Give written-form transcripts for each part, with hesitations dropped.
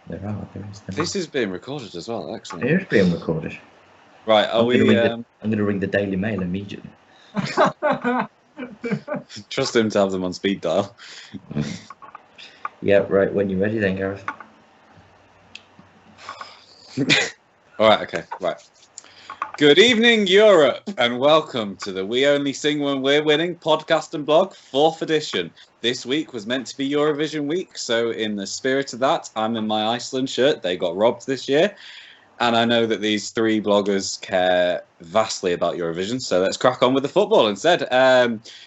There is. This is being recorded as well. Excellent. It is being recorded. Right, I'm going to ring the Daily Mail immediately. Trust him to have them on speed dial. Yeah, right. When you're ready, then, Gareth. All right. Okay. Right. Good evening, Europe, and welcome to the We Only Sing When We're Winning podcast and blog, 4th edition. This week was meant to be Eurovision week, so in the spirit of that, I'm in my Iceland shirt. They got robbed this year, and I know that these three bloggers care vastly about Eurovision, so let's crack on with the football instead.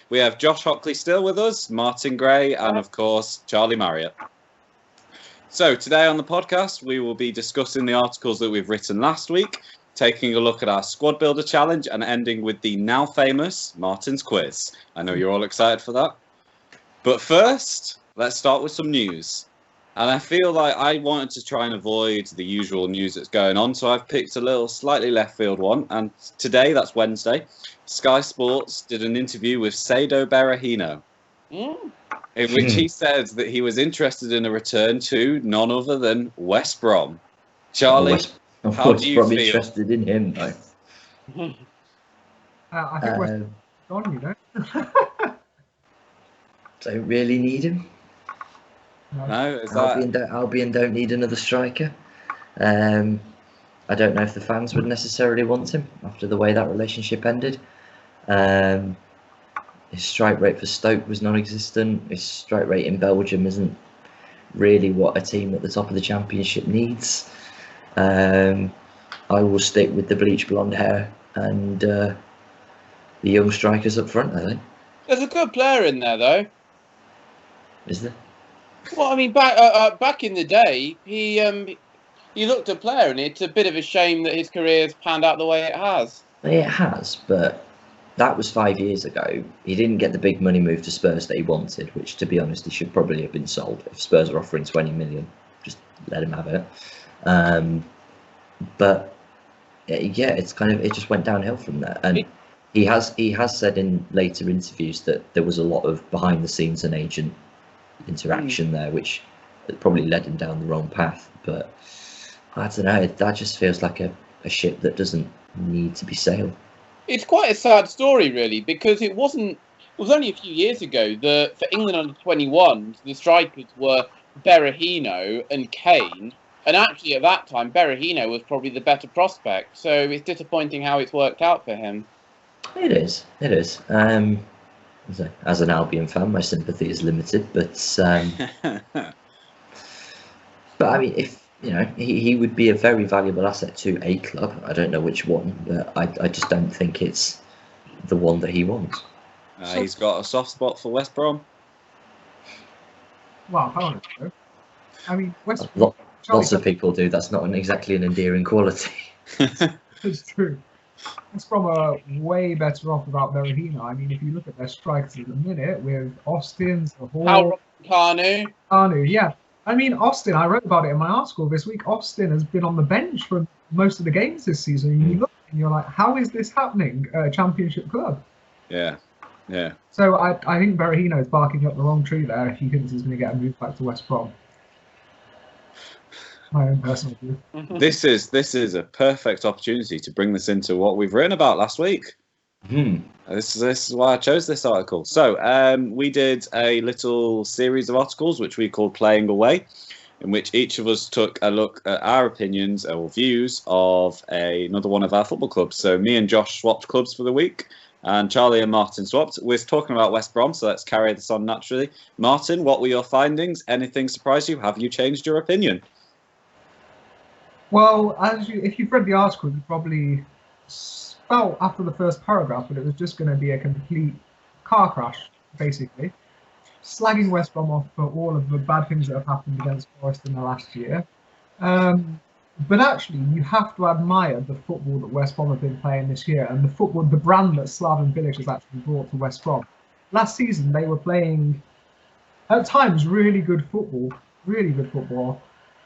We have Josh Hockley still with us, Martin Gray, and of course, Charlie Marriott. So today on the podcast, we will be discussing the articles that we've written last week, taking a look at our squad builder challenge, and ending with the now famous Martin's quiz. I know you're all excited for that. But first, let's start with some news. And I feel like I wanted to try and avoid the usual news that's going on, so I've picked a little slightly left field one. And today, that's Wednesday, Sky Sports did an interview with Saido Berahino, in which he said that he was interested in a return to none other than West Brom. Charlie, how do you feel? Interested in him, though. I think West Brom, you know. Don't really need him. No, is Albion don't need another striker. I don't know if the fans would necessarily want him after the way that relationship ended. His strike rate for Stoke was non-existent. His strike rate in Belgium isn't really what a team at the top of the Championship needs. I will stick with the bleach blonde hair and the young strikers up front, I think. There's a good player in there, though. Is there? Well, I mean, back in the day, he looked a player, and it's a bit of a shame that his career's panned out the way it has. It has, but that was 5 years ago. He didn't get the big money move to Spurs that he wanted, which, to be honest, he should probably have been sold. If Spurs are offering 20 million, just let him have it. But yeah, it's it just went downhill from there. And he has said in later interviews that there was a lot of behind the scenes and agent interaction there, which probably led him down the wrong path. But I don't know, that just feels like a ship that doesn't need to be sailed. It's quite a sad story, really, because it was only a few years ago that for England under 21s, the strikers were Berahino and Kane, and actually at that time Berahino was probably the better prospect, so it's disappointing how it's worked out for him. It is. As an Albion fan, my sympathy is limited, but I mean, if he would be a very valuable asset to a club. I don't know which one, but I just don't think it's the one that he wants. He's got a soft spot for West Brom. Well, I don't know. I mean, Lots of people do. That's not exactly an endearing quality. It's true. West Brom are way better off without Berahino. I mean, if you look at their strikers at the minute with Austin, Kanu, yeah. I mean, Austin, I wrote about it in my article this week. Austin has been on the bench for most of the games this season. And you look and you're like, how is this happening at a Championship club? Yeah. So I think Berahino is barking up the wrong tree there if he thinks he's going to get a move back to West Brom. My own personal view. This is a perfect opportunity to bring this into what we've written about last week. This is why I chose this article. So we did a little series of articles which we called Playing Away, in which each of us took a look at our opinions or views of another one of our football clubs. So me and Josh swapped clubs for the week, and Charlie and Martin swapped. We're talking about West Brom, so let's carry this on naturally. Martin, what were your findings? Anything surprise you? Have you changed your opinion? Well, if you've read the article, you probably felt after the first paragraph that it was just going to be a complete car crash, basically. Slagging West Brom off for all of the bad things that have happened against Forest in the last year. But actually, you have to admire the football that West Brom have been playing this year, and the brand that Slaven Bilic has actually brought to West Brom. Last season, they were playing, at times, really good football.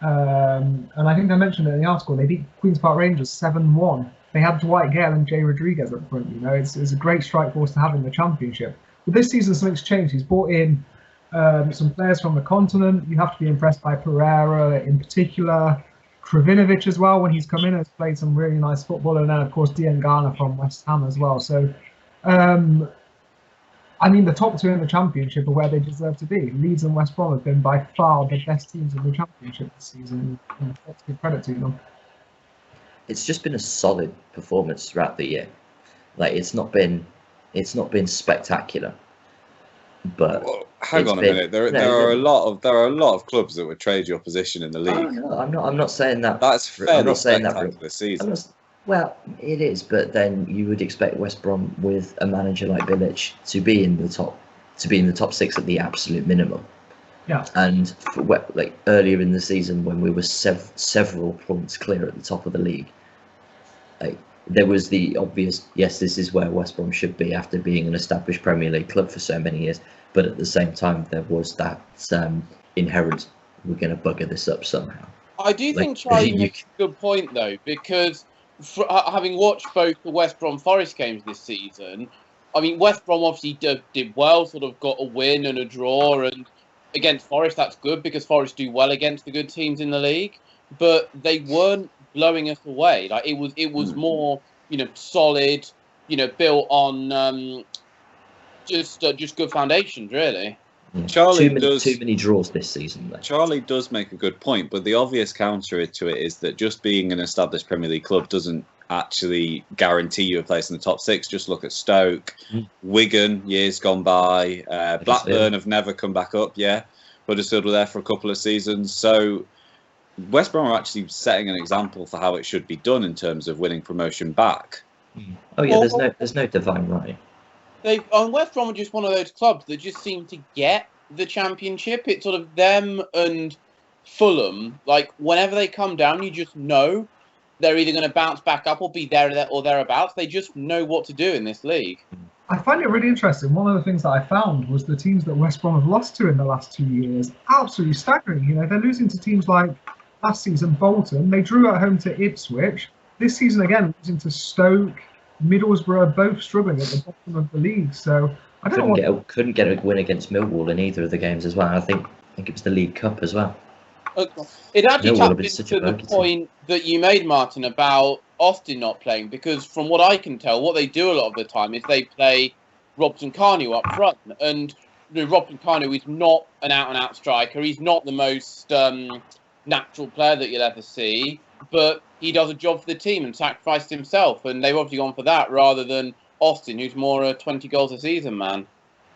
And I think I mentioned it in the article, they beat Queen's Park Rangers 7-1. They had Dwight Gale and Jay Rodriguez up front. It's a great strike force to have in the Championship. But this season, something's changed. He's brought in some players from the continent. You have to be impressed by Pereira in particular. Kravinovic as well, when he's come in, has played some really nice football. And then, of course, Diangana from West Ham as well. So, I mean, the top two in the Championship are where they deserve to be. Leeds and West Brom have been by far the best teams in the Championship this season. And let's give credit to them. It's just been a solid performance throughout the year. Like, it's not been spectacular, but well, hang on a minute. There are a lot of clubs that would trade your position in the league. Oh, no, I'm not saying that. That's fairly I'm not saying that spectacular season. Well, it is, but then you would expect West Brom with a manager like Bilic to be in the top 6 at the absolute minimum. Yeah. And like earlier in the season, when we were several points clear at the top of the league, like, there was the obvious, yes, this is where West Brom should be after being an established Premier League club for so many years. But at the same time, there was that inherent, we're going to bugger this up somehow. I do think Charlie makes a good point, though, because having watched both the West Brom Forest games this season, I mean, West Brom obviously did well, sort of got a win and a draw, and against Forest, that's good because Forest do well against the good teams in the league, but they weren't blowing us away. Like, it was more, solid, built on just good foundations, really. Yeah. Charlie too many draws this season, though. Charlie does make a good point, but the obvious counter to it is that just being an established Premier League club doesn't actually guarantee you a place in the top 6. Just look at Stoke, Wigan, years gone by, Blackburn have never come back up. Yeah, Huddersfield were there for a couple of seasons. So West Brom are actually setting an example for how it should be done in terms of winning promotion back. Oh yeah, there's no divine right. West Brom are just one of those clubs that just seem to get the Championship. It's sort of them and Fulham. Like, whenever they come down, you just know they're either going to bounce back up or be there or thereabouts. They just know what to do in this league. I find it really interesting. One of the things that I found was the teams that West Brom have lost to in the last 2 years. Absolutely staggering. They're losing to teams like last season Bolton. They drew at home to Ipswich. This season again, losing to Stoke, Middlesbrough, both struggling at the bottom of the league. So I couldn't get a win against Millwall in either of the games as well. I think it was the League Cup as well. It actually taps into the point that you made, Martin, about Austin not playing, because from what I can tell, what they do a lot of the time is they play Robson-Kanu up front, and Robson-Kanu is not an out-and-out striker. He's not the most natural player that you'll ever see, but he does a job for the team and sacrificed himself, and they've obviously gone for that rather than Austin, who's more a 20 goals a season man.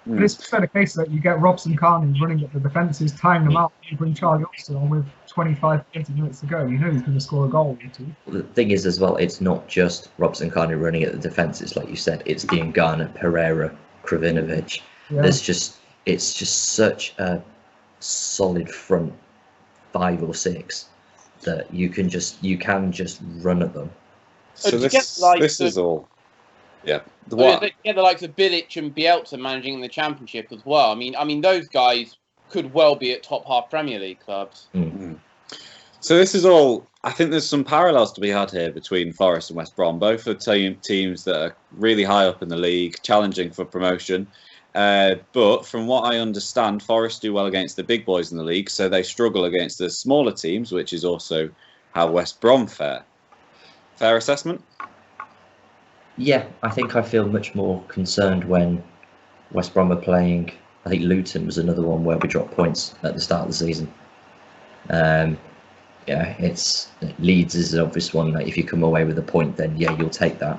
But it's just a case that you get Robson-Kanu running at the defences, tying them out, and you bring Charlie Austin on with 25, 30 minutes to go. You know he's going to score a goal or two. Well, the thing is as well, it's not just Robson-Kanu running at the defences, like you said. It's Diangana, Pereira, Kravinovic. Yeah. It's just such a solid front 5 or 6 that you can just run at them. So this is all. Yeah. They get the likes of Bilic and Bielsa managing the Championship as well. I mean, those guys could well be at top half Premier League clubs. So this is all. I think there's some parallels to be had here between Forest and West Brom. Both are teams that are really high up in the league, challenging for promotion. But from what I understand, Forest do well against the big boys in the league, so they struggle against the smaller teams, which is also how West Brom fare. Fair assessment? Yeah, I think I feel much more concerned when West Brom are playing. I think Luton was another one where we dropped points at the start of the season. It's Leeds is an obvious one. Like, if you come away with a point, then yeah, you'll take that.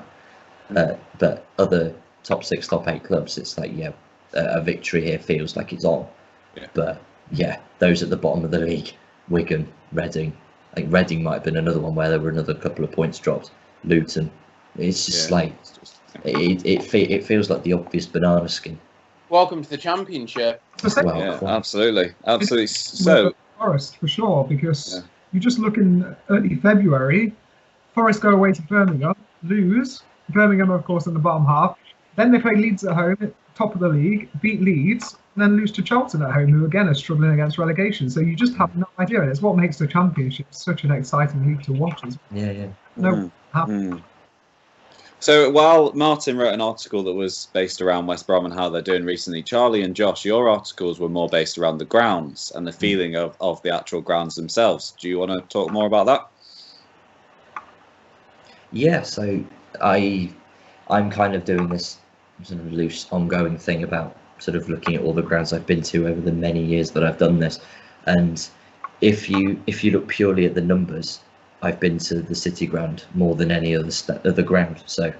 But other top 6, top 8 clubs, it's like, yeah, a victory here feels like it's on. Yeah. But yeah, those at the bottom of the league, Wigan, Reading. I think Reading might have been another one where there were another couple of points dropped. Luton. It's just it feels like the obvious banana skin. Welcome to the Championship. Absolutely. So Forest for sure, because you just look in early February, Forest go away to Birmingham, lose. Birmingham, of course, in the bottom half. Then they play Leeds at home, top of the league, beat Leeds, and then lose to Charlton at home, who again are struggling against relegation. So you just have no idea. And it's what makes the Championship such an exciting league to watch. So while Martin wrote an article that was based around West Brom and how they're doing recently, Charlie and Josh, your articles were more based around the grounds and the feeling of the actual grounds themselves. Do you want to talk more about that? Yeah, so I'm kind of doing this sort of loose ongoing thing about sort of looking at all the grounds I've been to over the many years that I've done this. And if you look purely at the numbers, I've been to the City ground more than any other ground. So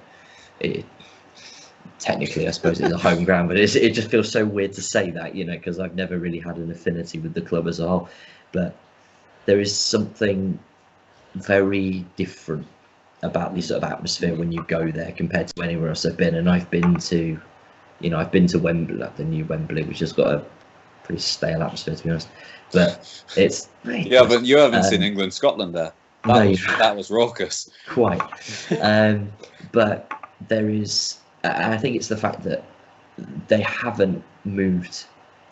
technically, I suppose it's a home ground, but it just feels so weird to say that, because I've never really had an affinity with the club as a whole. But there is something very different about the sort of atmosphere when you go there compared to anywhere else I've been. And I've been to Wembley, like the new Wembley, which has got a pretty stale atmosphere, to be honest. But it's but you haven't seen England-Scotland there. That was raucous. Quite. But there is, I think it's the fact that they haven't moved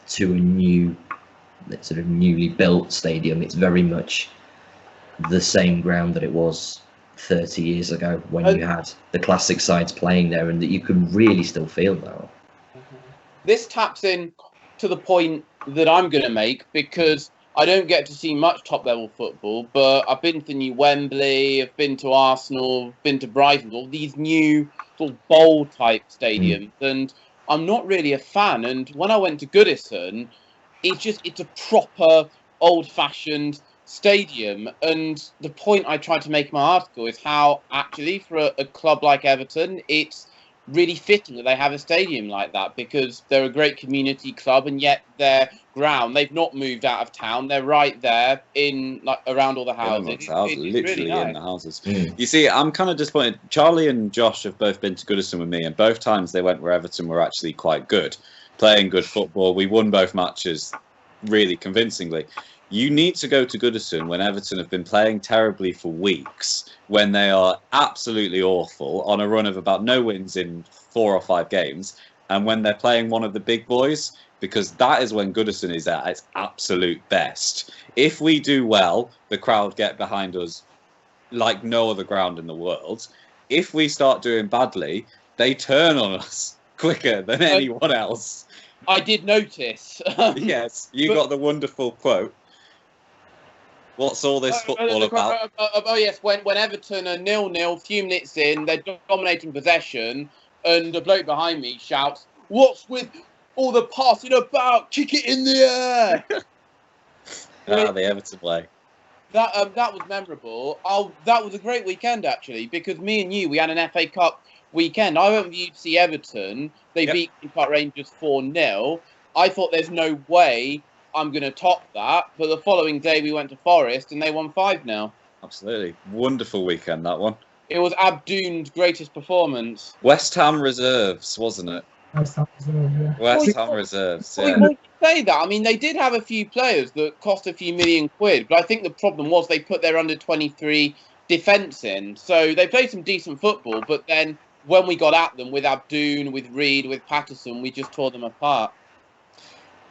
to a new, sort of newly built stadium. It's very much the same ground that it was 30 years ago when you had the classic sides playing there, and that you can really still feel that. This taps in to the point that I'm going to make, because I don't get to see much top-level football, but I've been to New Wembley, I've been to Arsenal, been to Brighton, all these new sort of bowl-type stadiums, and I'm not really a fan. And when I went to Goodison, it's a proper old-fashioned stadium. And the point I tried to make in my article is how, actually, for a club like Everton, it's really fitting that they have a stadium like that, because they're a great community club, and yet their ground, they've not moved out of town, they're right there in, like, around all the houses. Literally really nice. in the houses. You see, I'm kind of disappointed. Charlie and Josh have both been to Goodison with me, and both times they went where Everton were actually quite good, playing good football. We won both matches really convincingly. You need to go to Goodison when Everton have been playing terribly for weeks, when they are absolutely awful, on a run of about no wins in 4 or 5 games, and when they're playing one of the big boys, because that is when Goodison is at its absolute best. If we do well, the crowd get behind us like no other ground in the world. If we start doing badly, they turn on us quicker than anyone else. I did notice. Yes, you got the wonderful quote. What's all this football about? Yes, when Everton are 0-0, few minutes in, they're dominating possession, and the bloke behind me shouts, "What's with all the passing about? Kick it in the air!" The Everton way. That was memorable. That was a great weekend, actually, because me and you, we had an FA Cup weekend. I went with you to see Everton. They beat Queen's Park Rangers 4-0. I thought there's no way I'm going to top that, but the following day we went to Forest and they won 5-0. Absolutely. Wonderful weekend, that one. It was Abdoon's greatest performance. West Ham reserves, wasn't it? West Ham Reserve, yeah. West Ham reserves, yeah. Well, you say that. I mean, they did have a few players that cost a few million quid, but I think the problem was they put their under-23 defence in. So they played some decent football, but then when we got at them with Abdoon, with Reed, with Patterson, we just tore them apart.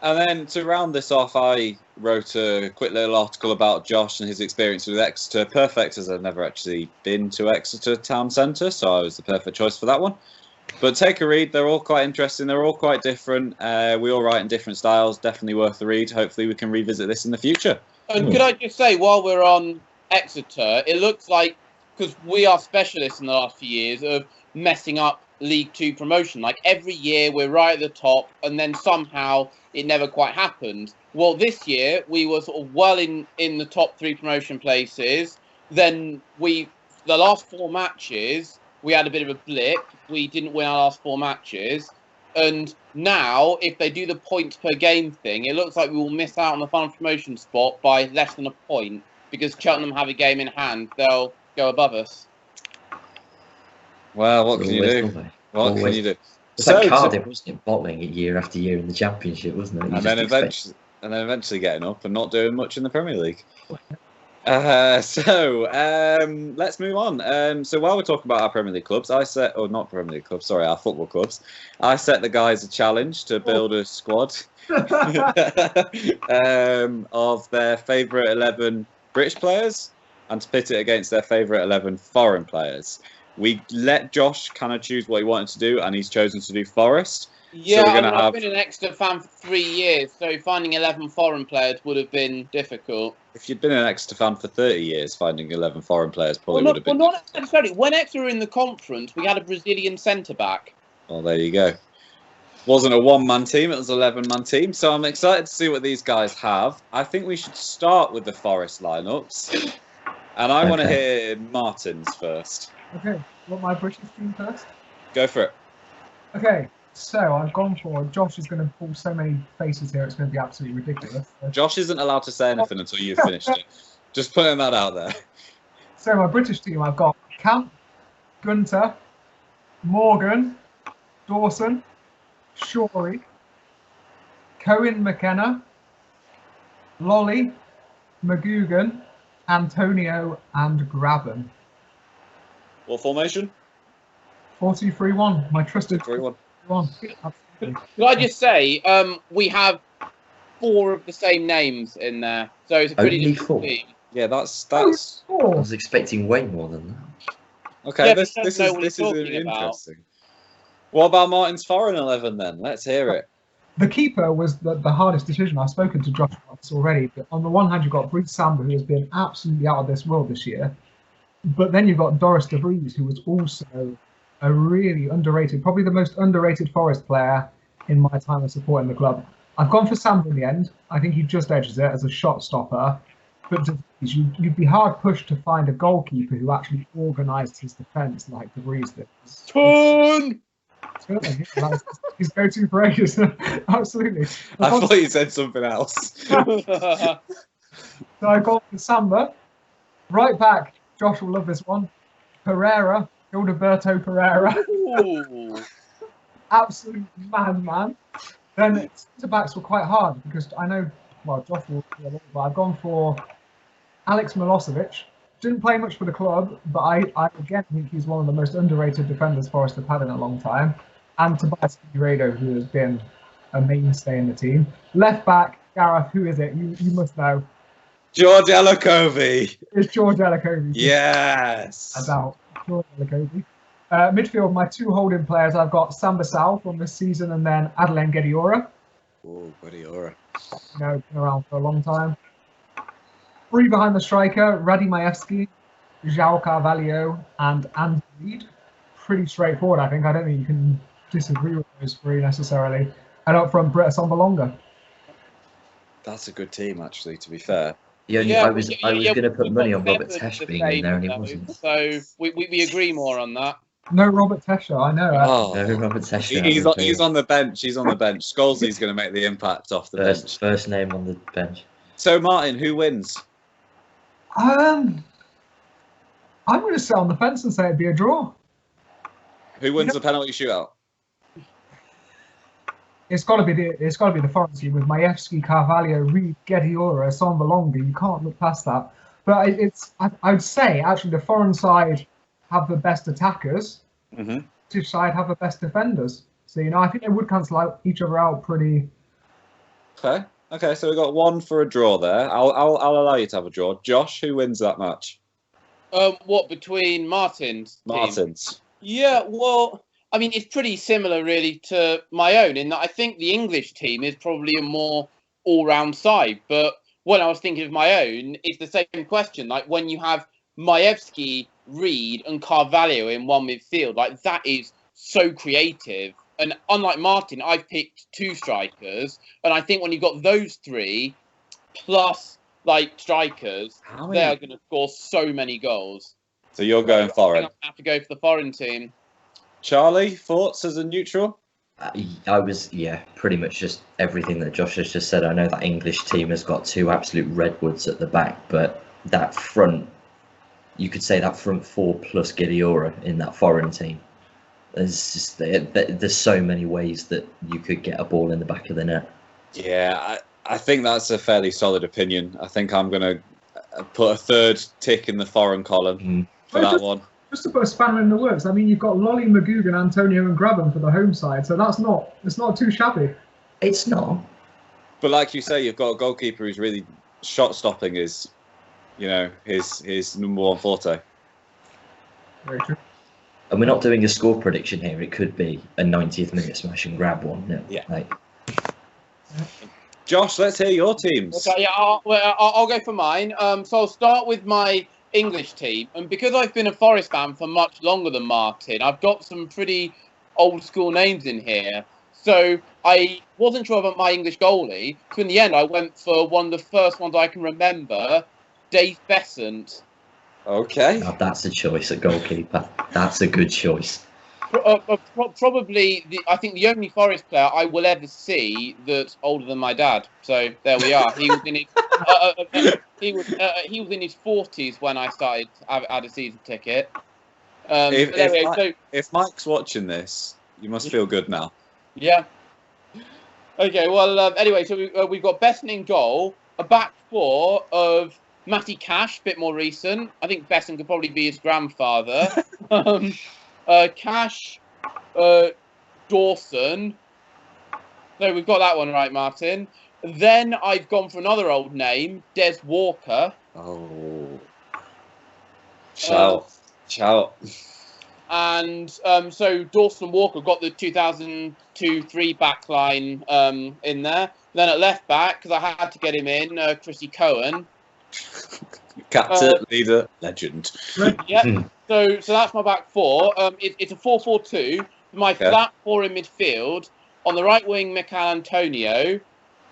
And then to round this off, I wrote a quick little article about Josh and his experience with Exeter. Perfect, as I've never actually been to Exeter town centre, so I was the perfect choice for that one. But take a read. They're all quite interesting. They're all quite different. We all write in different styles. Definitely worth the read. Hopefully we can revisit this in the future. And could I just say, while we're on Exeter, it looks like, because we are specialists in the last few years of messing up League 2 promotion. Like, every year we're right at the top, and then somehow it never quite happened. Well, this year we were sort of well in the top 3 promotion places. Then the last 4 matches, we had a bit of a blip. We didn't win our last 4 matches. And now, if they do the points per game thing, it looks like we will miss out on the final promotion spot by less than a point, because Cheltenham have a game in hand. They'll go above us. Well, what can you do? What can you do? It's like Cardiff, wasn't it? Bottling it year after year in the Championship, wasn't it? And then eventually getting up and not doing much in the Premier League. Let's move on. So while we're talking about our Premier League clubs, our football clubs, I set the guys a challenge to build a squad of their favourite 11 British players and to pit it against their favourite 11 foreign players. We let Josh kind of choose what he wanted to do, and he's chosen to do Forest. Yeah, So we're gonna I've been an Exeter fan for 3 years, so finding 11 foreign players would have been difficult. If you'd been an Exeter fan for 30 years, finding 11 foreign players probably would have been. Well, not necessarily. When Exeter were in the conference, we had a Brazilian centre-back. Well, there you go. Wasn't a one-man team, it was an 11-man team. So I'm excited to see what these guys have. I think we should start with the Forest lineups. And I want to hear Martin's first. Okay, want my British team first? Go for it. Okay, so I've gone for... Josh is going to pull so many faces here, it's going to be absolutely ridiculous. Josh isn't allowed to say anything until you've finished it. Just putting that out there. So my British team, I've got Camp, Gunter, Morgan, Dawson, Shorey, Cohen McKenna, Lolly, McGugan, Antonio, and Graben. What formation? 4-2-3-1. My trusted 3-1. 3-1. Could I just say, we have 4 of the same names in there, so it's a pretty Only difficult 4? team. Yeah, that's. I Oh, was expecting way more than that. Okay, Yeah, this but is don't know what this he's is talking about. interesting. What about Martin's foreign 11 then? Let's hear it. the keeper was the hardest decision. I've spoken to Josh about this already. But on the one hand, you've got Bruce Samba, who has been absolutely out of this world this year. But then you've got Doris de Vries, who was also a really underrated, probably the most underrated Forest player in my time of supporting the club. I've gone for Samba in the end. I think he just edges it as a shot stopper. But de Vries, you'd be hard pushed to find a goalkeeper who actually organised his defence like de Vries did. Fun! That's his go-to for ages. Absolutely. I thought you said something else. So I got for Samba. Right back, Josh will love this one. Pereira, Gilberto Pereira. Ooh. Absolute madman. Then centre backs were quite hard because I know, well, Josh will be a lot, but I've gone for Alex Milosevic. Didn't play much for the club, but I again think he's one of the most underrated defenders Forest have had in a long time. And Tobias Figueiredo, who has been a mainstay in the team. Left back, Gareth, who is it? You must know. George Elokovi. It's George Elokovi. Yes. I doubt. George Elokovi. Midfield, my 2 holding players, I've got Samba Sal from this season and then Adelaine Gediora. Oh, Gediora. You know, been around for a long time. 3 behind the striker, Radi Majewski, João Carvalho, and Andy Reid. Pretty straightforward, I think. I don't think you can disagree with those 3 necessarily. And up front, Britta Sombalonga. That's a good team, actually, to be fair. I was going to put money on Robert Tesh being in there, and he wasn't. So we agree more on that. No Robert Tesha, I know. No, Robert Tesh. He's on the bench. He's on the bench. Scholesey's going to make the impact off the bench. First name on the bench. So, Martin, who wins? I'm going to sit on the fence and say it'd be a draw. Who wins the penalty shootout? It's got to be the foreign team with Majewski, Carvalho, Reid, Gediora, Sombalonga. You can't look past that. But I'd say actually the foreign side have the best attackers. Mm-hmm. British side have the best defenders. So I think they would cancel out each other out pretty. Okay. So we got 1 for a draw there. I'll allow you to have a draw. Josh, who wins that match? What between Martin's team? Martin's. Yeah, well, I mean, it's pretty similar, really, to my own in that I think the English team is probably a more all-round side. But when I was thinking of my own, it's the same question. Like when you have Majewski, Reid, and Carvalho in one midfield, like that is so creative. And unlike Martin, I've picked 2 strikers, and I think when you've got those 3 plus like strikers, they are going to score so many goals. So you're going foreign. I have to go for the foreign team. Charlie, thoughts as a neutral? I was, pretty much just everything that Josh has just said. I know that English team has got 2 absolute redwoods at the back, but that front, you could say that front 4 plus Gediora in that foreign team. There's so many ways that you could get a ball in the back of the net. Yeah, I think that's a fairly solid opinion. I think I'm going to put a 3rd tick in the foreign column for that one. Just to put a spanner in the works, I mean, you've got Lolly, McGugan, Antonio, and Graben for the home side, so it's not too shabby. It's not. But like you say, you've got a goalkeeper who's really shot stopping is, his number 1 forte. Very true. And we're not doing a score prediction here. It could be a 90th minute smash and grab 1-0. Yeah. Like, Josh, let's hear your teams. Okay, yeah, I'll go for mine. So I'll start with my English team, and because I've been a Forest fan for much longer than Martin, I've got some pretty old school names in here. So I wasn't sure about my English goalie, so in the end I went for one of the first ones I can remember, Dave Besant. Okay. now that's a choice at goalkeeper. That's a good choice. Probably, I think the only Forest player I will ever see that's older than my dad. So there we are. He was in his he was in his 40s when I started had a season ticket. If Mike's watching this, you must feel good now. Yeah. Okay. Well. Anyway, so we've got Besson in goal, a back four of Matty Cash, a bit more recent. I think Besson could probably be his grandfather. Cash, Dawson. No, we've got that one right, Martin. Then I've gone for another old name, Des Walker. Oh. Shout. And so Dawson Walker got the 2002-3 back line in there. Then at left back, because I had to get him in, Chrissy Cohen. Captain, leader, legend. Yeah. So that's my back four. It's a 4-4-2. My flat four in midfield. On the right wing, Michael Antonio.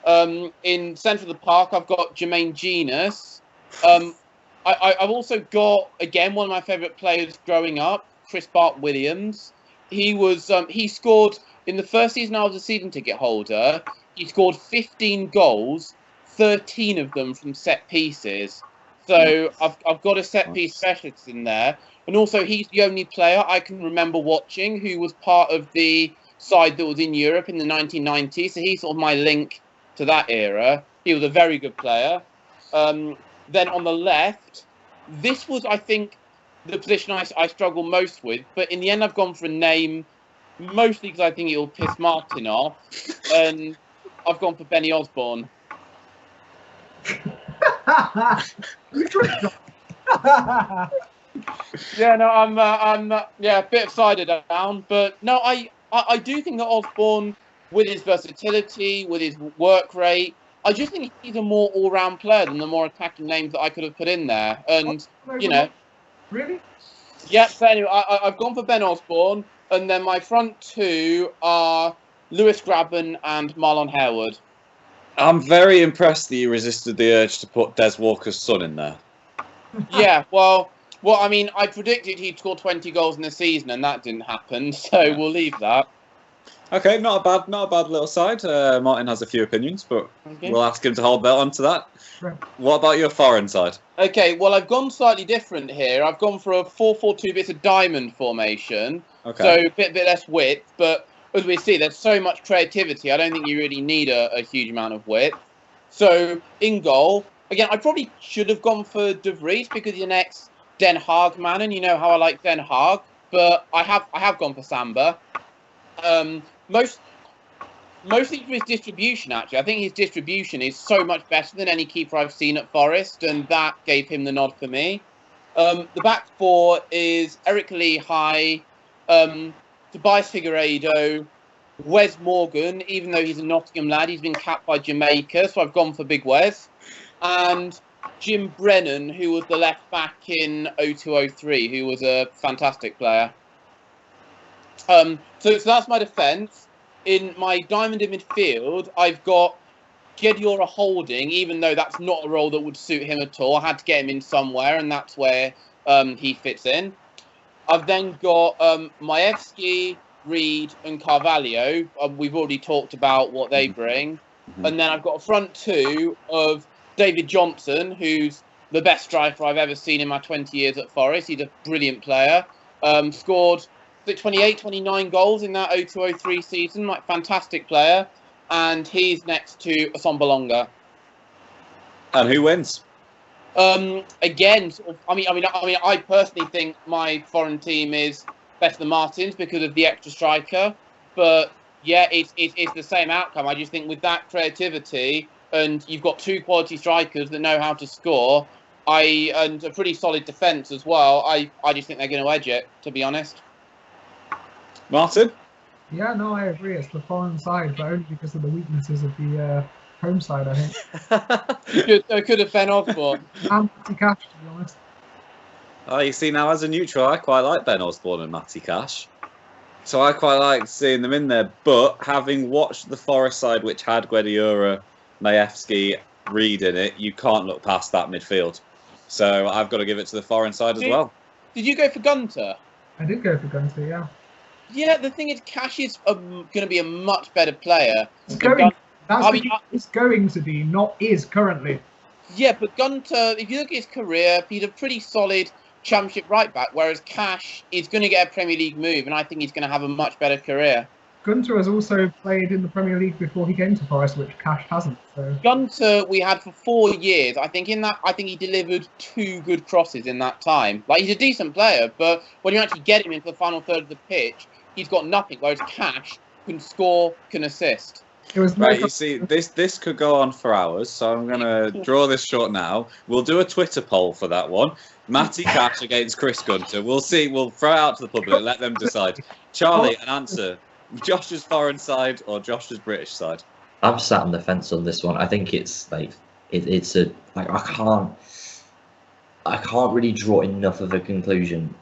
In centre of the park, I've got Jermaine Genus. I've also got, again, one of my favourite players growing up, Chris Bart Williams. He scored in the first season I was a season ticket holder. He scored 15 goals, 13 of them from set pieces. So I've got a set piece specialist in there. And also he's the only player I can remember watching who was part of the side that was in Europe in the 1990s. So he's sort of my link to that era. He was a very good player. Then on the left, this was, I think, the position I struggle most with. But in the end, I've gone for a name, mostly because I think it will piss Martin off. And I've gone for Benny Osborne. Yeah, no, I'm a bit of cider down, but no, I do think that Osborne, with his versatility, with his work rate, I just think he's a more all-round player than the more attacking names that I could have put in there. And Really? Yeah. So anyway, I've gone for Ben Osborne, and then my front two are Lewis Grabban and Marlon Harewood. I'm very impressed that you resisted the urge to put Des Walker's son in there. Yeah, well, I mean, I predicted he'd score 20 goals in a season, and that didn't happen. So we'll leave that. Okay, not a bad little side. Martin has a few opinions, but we'll ask him to hold on to that. Sure. What about your foreign side? Okay, well, I've gone slightly different here. I've gone for a 4-4-2, bit of diamond formation. Okay. So a bit less width, but as we see, there's so much creativity. I don't think you really need a huge amount of width. So in goal, again, I probably should have gone for De Vries because he's an ex-Den Haag man, and you know how I like Den Haag. But I have gone for Samba. Mostly for his distribution, actually. I think his distribution is so much better than any keeper I've seen at Forest, and that gave him the nod for me. The back four is Eric Lee High, Tobias Figueiredo, Wes Morgan, even though he's a Nottingham lad, he's been capped by Jamaica, so I've gone for Big Wes. And Jim Brennan, who was the left back in 02-03, who was a fantastic player. So that's my defence. In my diamond in midfield, I've got Gediora Holding, even though that's not a role that would suit him at all. I had to get him in somewhere, and that's where he fits in. I've then got Maevsky, Reed, and Carvalho. We've already talked about what they bring. Mm-hmm. And then I've got a front two of David Johnson, who's the best striker I've ever seen in my 20 years at Forest. He's a brilliant player. Scored 28, 29 goals in that 02-03 season. Like, fantastic player. And he's next to Asombalonga. And who wins? Again, sort of, I mean, I personally think my foreign team is better than Martin's because of the extra striker. But yeah, it's the same outcome. I just think with that creativity, and you've got two quality strikers that know how to score, and a pretty solid defence as well. I just think they're going to edge it, to be honest. Martin? Yeah, no, I agree. It's the foreign side, but only because of the weaknesses of the home side, I think. I could have Ben Osborne. And Matty Cash, to be honest. Oh, you see, now as a neutral, I quite like Ben Osborne and Matty Cash. So I quite like seeing them in there. But having watched the Forest side, which had Guediora, Majewski, Reed in it, you can't look past that midfield. So I've got to give it to the foreign side as well. Did you go for Gunter? I did go for Gunter, yeah. Yeah, the thing is, Cash is going to be a much better player. It's than going, Gunter. that's I the- mean, it's going to be, not is currently. Yeah, but Gunter, if you look at his career, he's a pretty solid Championship right back, whereas Cash is going to get a Premier League move, and I think he's going to have a much better career. Gunter has also played in the Premier League before he came to Forest, which Cash hasn't. So Gunter, we had for 4 years. I think he delivered 2 good crosses in that time. Like, he's a decent player, but when you actually get him into the final third of the pitch, he's got nothing. Whereas Cash can score, can assist. it was Right, you see, this could go on for hours, so I'm going to draw this short now. We'll do a Twitter poll for that one. Matty Cash against Chris Gunter. We'll see. We'll throw it out to the public. Let them decide. Charlie, an answer. Josh's foreign side or Josh's British side? I'm sat on the fence on this one. I think it's like it's a like I can't really draw enough of a conclusion,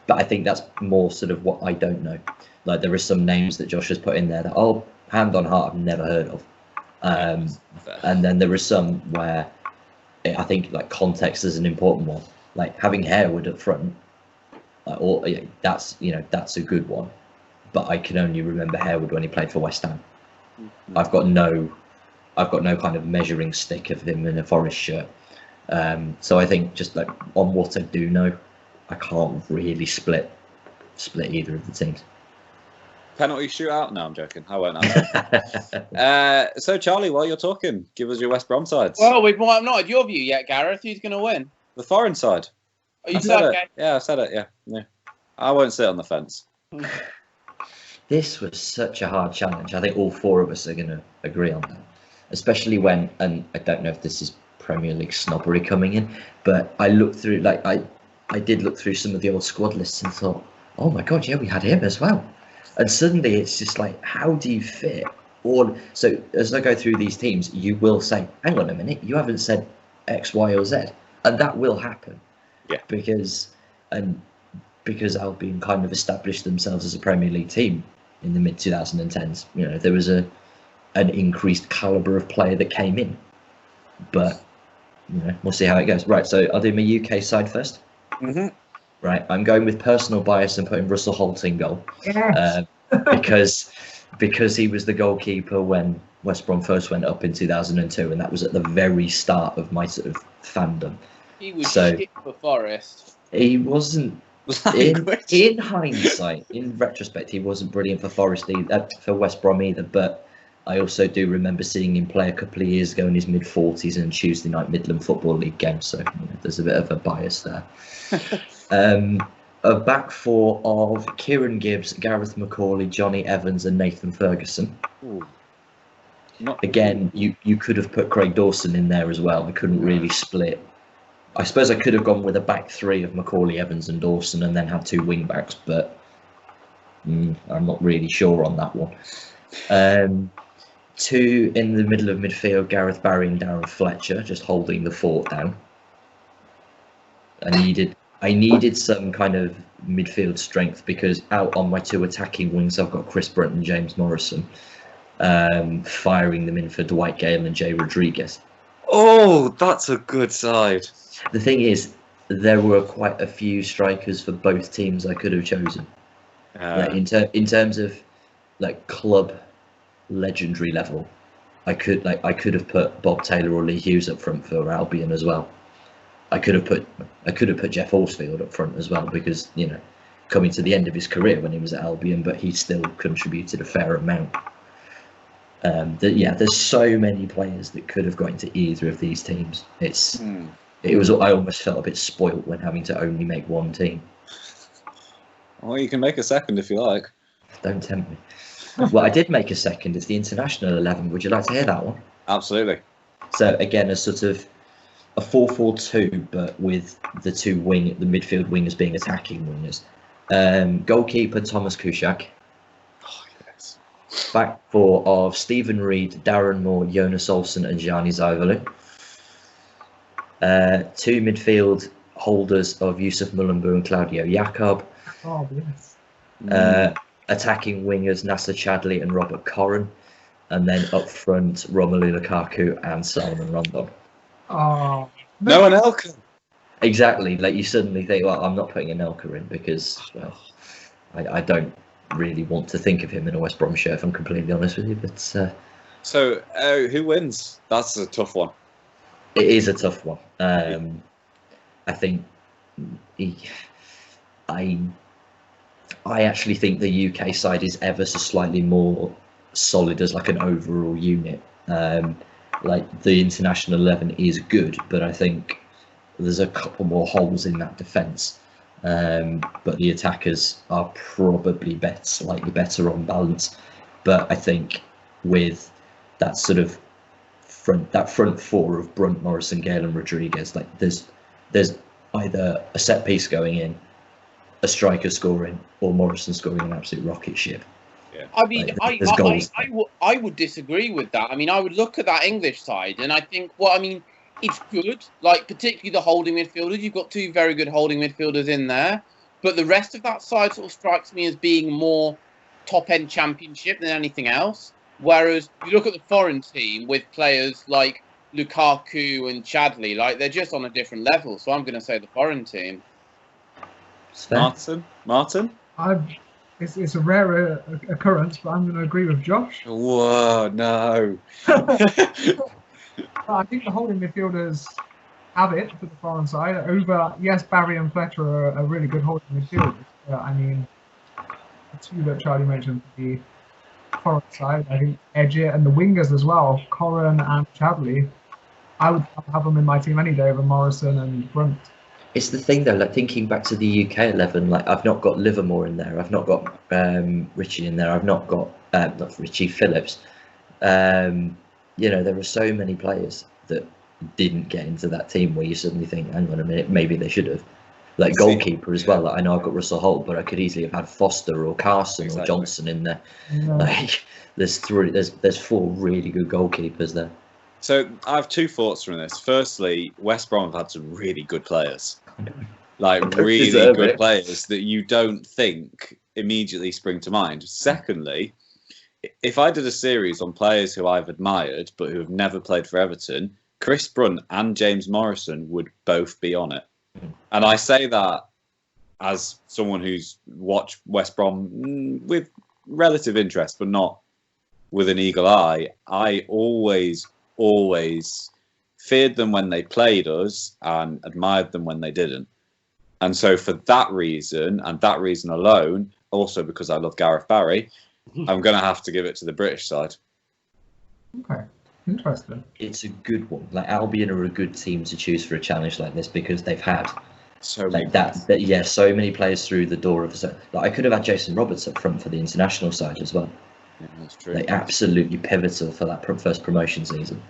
but I think that's more sort of what I don't know. Like there are some names that Josh has put in there that hand on heart I've never heard of, and then there are some where I think like context is an important one. Like having Harewood up front, that's a good one. But I can only remember Harewood when he played for West Ham. I've got no kind of measuring stick of him in a Forest shirt. So I think just like on what I do know, I can't really split either of the teams. Penalty shootout? No, I'm joking. I won't answer. So Charlie, while you're talking, give us your West Brom sides. Well, we've not had your view yet, Gareth. Who's going to win? The foreign side. Oh, you I said okay? it. Yeah, I said it. Yeah. I won't sit on the fence. This was such a hard challenge. I think all 4 of us are going to agree on that, especially when, and I don't know if this is Premier League snobbery coming in, but I looked through, like I did look through some of the old squad lists and thought, oh my God, yeah, we had him as well. And suddenly it's just like, how do you fit all? So as I go through these teams, you will say, hang on a minute, you haven't said X, Y, or Z, and that will happen. Yeah. Because Albion kind of established themselves as a Premier League team in the mid 2010s. There was an increased calibre of player that came in, but we'll see how it goes. Right, so I'll do my UK side first. Mm-hmm. Right, I'm going with personal bias and putting Russell Holt in goal. Yes. Because he was the goalkeeper when West Brom first went up in 2002, and that was at the very start of my sort of fandom. He was shit for Forest. He wasn't. In hindsight, in retrospect, he wasn't brilliant for Forest for West Brom either. But I also do remember seeing him play a couple of years ago in his mid-40s in Tuesday night Midland Football League game. So there's a bit of a bias there. A back 4 of Kieran Gibbs, Gareth McCauley, Johnny Evans, and Nathan Ferguson. Ooh. Again, you could have put Craig Dawson in there as well. I couldn't really split. I suppose I could have gone with a back 3 of McCauley, Evans and Dawson and then had 2 wing backs, but I'm not really sure on that one. 2 in the middle of midfield, Gareth Barry and Darren Fletcher, just holding the fort down. I needed some kind of midfield strength because out on my 2 attacking wings, I've got Chris Brunt and James Morrison, firing them in for Dwight Gale and Jay Rodriguez. Oh, that's a good side. The thing is, there were quite a few strikers for both teams I could have chosen. In terms of like club legendary level, I could have put Bob Taylor or Lee Hughes up front for Albion as well. I could have put Jeff Horsfield up front as well because coming to the end of his career when he was at Albion, but he still contributed a fair amount. There's so many players that could have got into either of these teams. I almost felt a bit spoilt when having to only make one team. Well, you can make a second if you like. Don't tempt me. Well, I did make a second. It's the international 11. Would you like to hear that one? Absolutely. So again, a sort of a 4-4-2, but with the midfield wingers being attacking wingers. Goalkeeper Thomas Kuszak. Oh, yes. Back four of Stephen Reed, Darren Moore, Jonas Olsen, and Gianni Zivolu. Two midfield holders of Yusuf Mulumbu and Claudio Jakob. Oh, yes. Attacking wingers Nasser Chadli and Robert Corrin. And then up front, Romelu Lukaku and Salomon Rondon. Oh, No Anelka. Exactly. Like you suddenly think, well, I'm not putting Anelka in because, well, I don't really want to think of him in a West Brom shirt, if I'm completely honest with you. But So, who wins? That's a tough one. it is a tough one. I think I actually think the UK side is ever so slightly more solid as like an overall unit. Like the international 11 is good, but I think there's a couple more holes in that defence. But the attackers are probably slightly better on balance. But I think with that sort of front four of Brunt, Morrison, Gale, and Rodriguez, like there's either a set piece going in, a striker scoring, or Morrison scoring an absolute rocket ship. Yeah. I mean, Like, there's goals. I would disagree with that. I mean, I would look at that English side and I think, well, I mean, it's good. Like, particularly the holding midfielders. You've got two very good holding midfielders in there. But the rest of that side sort of strikes me as being more top-end championship than anything else. Whereas you look at the foreign team with players like Lukaku and Chadli, like, they're just on a different level. So I'm going to say the foreign team. Martin? It's a rare occurrence, but I'm going to agree with Josh. Whoa, no. I think the holding midfielders have it for the foreign side. Over, yes, Barry and Fletcher are really good holding midfielders. I mean, the two that Charlie mentioned, the foreign side, I think Edgett and the wingers as well, Corrin and Chadli. I would have them in my team any day over Morrison and Brunt. It's the thing though, like thinking back to the UK 11, like I've not got Livermore in there, I've not got Richie in there, I've not got not Richie Phillips. You know, there are so many players that didn't get into that team where you suddenly think, hang on a minute, maybe they should have. Like goalkeeper as well. Like I know I've got Russell Holt, but I could easily have had Foster or Carson or Johnson in there. Yeah. Like there's four really good goalkeepers there. So I have two thoughts from this. Firstly, West Brom have had some really good players. Like really good players that you don't think immediately spring to mind. Secondly, if I did a series on players who I've admired but who have never played for Everton, Chris Brunt and James Morrison would both be on it. And I say that as someone who's watched West Brom with relative interest, but not with an eagle eye. I always feared them when they played us and admired them when they didn't. And so for that reason, and that reason alone, also because I love Gareth Barry, I'm going to have to give it to the British side. Okay, interesting. It's a good one. Like Albion are a good team to choose for a challenge like this because they've had So like that yeah, so many players through the door of. Like I could have had Jason Roberts up front for the international side as well. Yeah, that's true. Like absolutely pivotal for that first promotion season.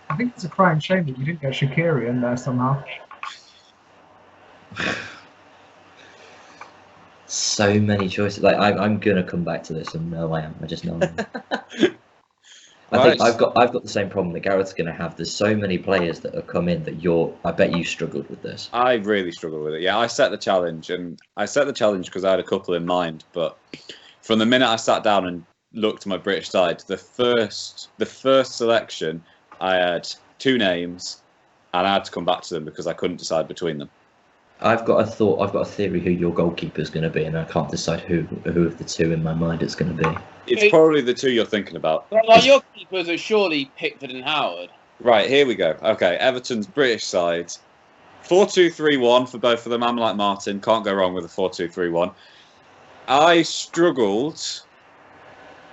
I think it's a crying shame that you didn't get Shaqiri in there somehow. So many choices. Like I'm gonna come back to this, and no, I am. I just know. I think I've got the same problem that Gareth's gonna have. There's so many players that have come in that I bet you struggled with this. I really struggled with it. Yeah, I set the challenge, and I set the challenge because I had a couple in mind. But from the minute I sat down and looked at my British side, the first selection, I had two names, and I had to come back to them because I couldn't decide between them. I've got a theory who your goalkeeper is going to be, and I can't decide who of the two in my mind it's going to be. It's probably the two you're thinking about. Well, like your keepers are surely Pickford and Howard. Right, here we go. Okay, Everton's British side. 4-2-3-1 for both of them. I'm like Martin. Can't go wrong with a 4-2-3-1. I struggled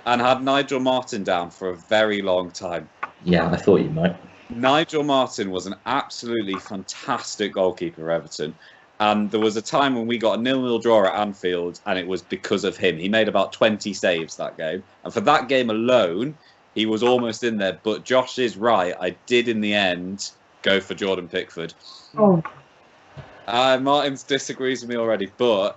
and had Nigel Martin down for a very long time. Yeah, I thought you might. Nigel Martin was an absolutely fantastic goalkeeper for Everton. And there was a time when we got a 0-0 draw at Anfield, and it was because of him. He made about 20 saves that game. And for that game alone, he was almost in there. But Josh is right. I did, in the end, go for Jordan Pickford. Oh, Martin disagrees with me already. But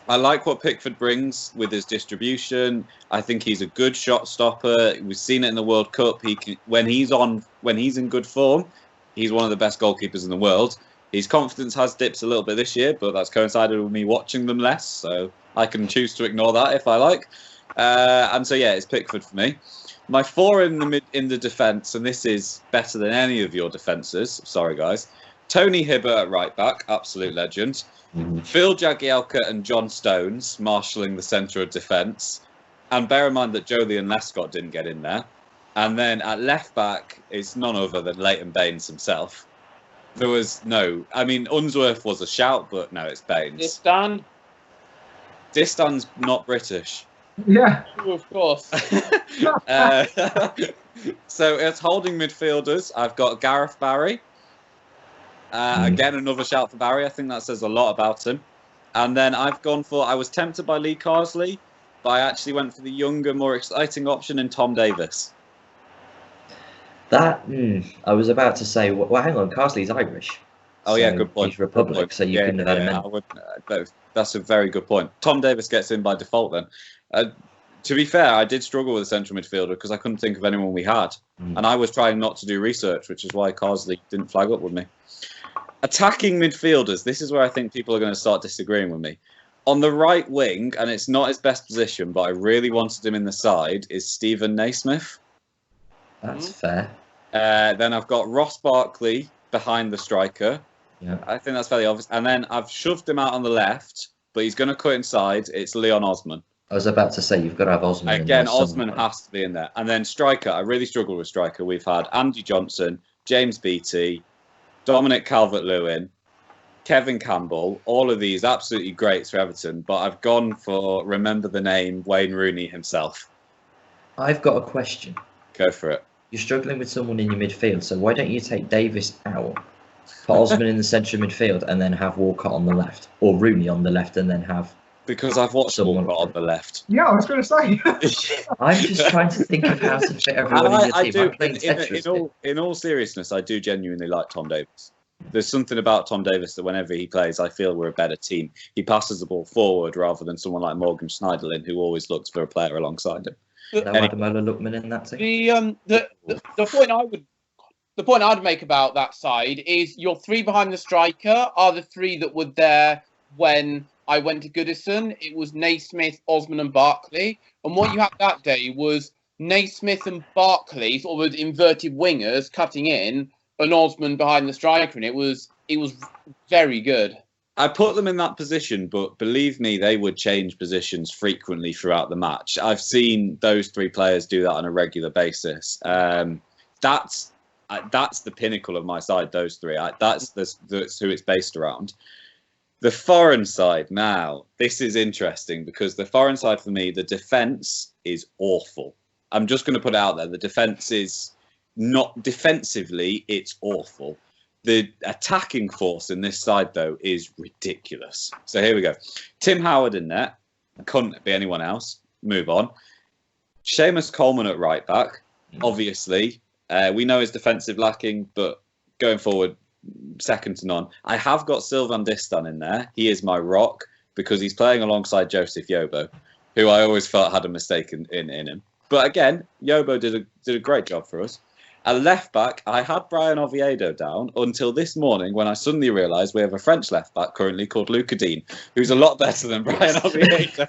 I like what Pickford brings with his distribution. I think he's a good shot stopper. We've seen it in the World Cup. He can, when he's in good form, he's one of the best goalkeepers in the world. His confidence has dipped a little bit this year, but that's coincided with me watching them less, so I can choose to ignore that if I like. And so yeah, it's Pickford for me. My 4 in the defence, and this is better than any of your defences. Sorry, guys. Tony Hibbert at right back, absolute legend. Phil Jagielka and John Stones marshalling the centre of defence. And bear in mind that Joleon Lescott didn't get in there. And then at left back is none other than Leighton Baines himself. There was Unsworth was a shout, but no, it's Baines. Distan's not British. Yeah. Of course. So it's holding midfielders. I've got Gareth Barry. Again, another shout for Barry. I think that says a lot about him. And then I was tempted by Lee Carsley, but I actually went for the younger, more exciting option in Tom Davis. I was about to say, well, hang on, Carsley's Irish. Oh, yeah, good point. He's Republic, so you couldn't have had him in. That's a very good point. Tom Davis gets in by default then. To be fair, I did struggle with a central midfielder because I couldn't think of anyone we had. And I was trying not to do research, which is why Carsley didn't flag up with me. Attacking midfielders, this is where I think people are going to start disagreeing with me. On the right wing, and it's not his best position, but I really wanted him in the side, is Stephen Naismith. That's fair. Then I've got Ross Barkley behind the striker. Yeah. I think that's fairly obvious. And then I've shoved him out on the left, but he's going to cut inside. It's Leon Osman. I was about to say, you've got to have Osman. Again, Osman has to be in there. And then striker, I really struggled with striker. We've had Andy Johnson, James Beattie, Dominic Calvert-Lewin, Kevin Campbell, all of these absolutely greats for Everton, but I've gone for, remember the name, Wayne Rooney himself. I've got a question. Go for it. You're struggling with someone in your midfield, so why don't you take Davis out, put Osman in the centre of midfield, and then have Walcott on the left, or Rooney on the left, and then have... Because I've watched someone Walcott on the left. Yeah, I was going to say. I'm just trying to think of how to fit everyone in your team. In all seriousness, I do genuinely like Tom Davis. There's something about Tom Davis that whenever he plays, I feel we're a better team. He passes the ball forward rather than someone like Morgan Schneiderlin, who always looks for a player alongside him. No Ademola Lookman in that team. The point I'd make about that side is your 3 behind the striker are the 3 that were there when I went to Goodison. It was Naismith, Osman and Barkley. And what you had that day was Naismith and Barkley, sort of inverted wingers cutting in, and Osman behind the striker. And it was very good. I put them in that position, but believe me, they would change positions frequently throughout the match. I've seen those 3 players do that on a regular basis. That's the pinnacle of my side, those 3. That's who it's based around. The foreign side, now, this is interesting because the foreign side for me, the defence is awful. I'm just going to put it out there. The defence is not defensively, it's awful. The attacking force in this side, though, is ridiculous. So here we go. Tim Howard in net. Couldn't be anyone else. Move on. Seamus Coleman at right back. Obviously, we know his defensive lacking, but going forward, second to none. I have got Sylvain Distin in there. He is my rock because he's playing alongside Joseph Yobo, who I always felt had a mistake in him. But again, Yobo did a great job for us. At left back, I had Brian Oviedo down until this morning when I suddenly realised we have a French left back currently called Luca Dean, who's a lot better than Brian Oviedo.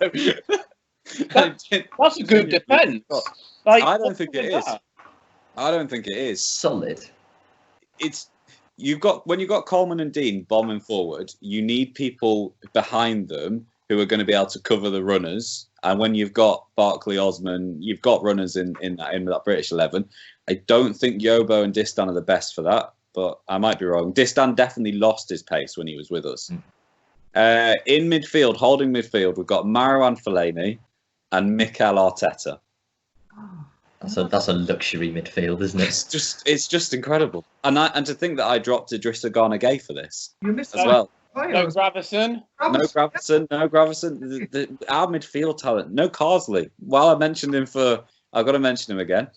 That's a good defence. I don't think it is. I don't think it is. Solid. When you've got Coleman and Dean bombing forward, you need people behind them who are going to be able to cover the runners. And when you've got Barkley, Osman, you've got runners in that British 11. I don't think Yobo and Distin are the best for that, but I might be wrong. Distin definitely lost his pace when he was with us. In midfield, holding midfield, we've got Marouane Fellaini and Mikel Arteta. That's a luxury midfield, isn't it? It's just incredible. And to think that I dropped Idrissa Gana Gueye for this You missed as well. No Gravison. No Gravison. Our midfield talent. No Carsley. While I mentioned him I've got to mention him again.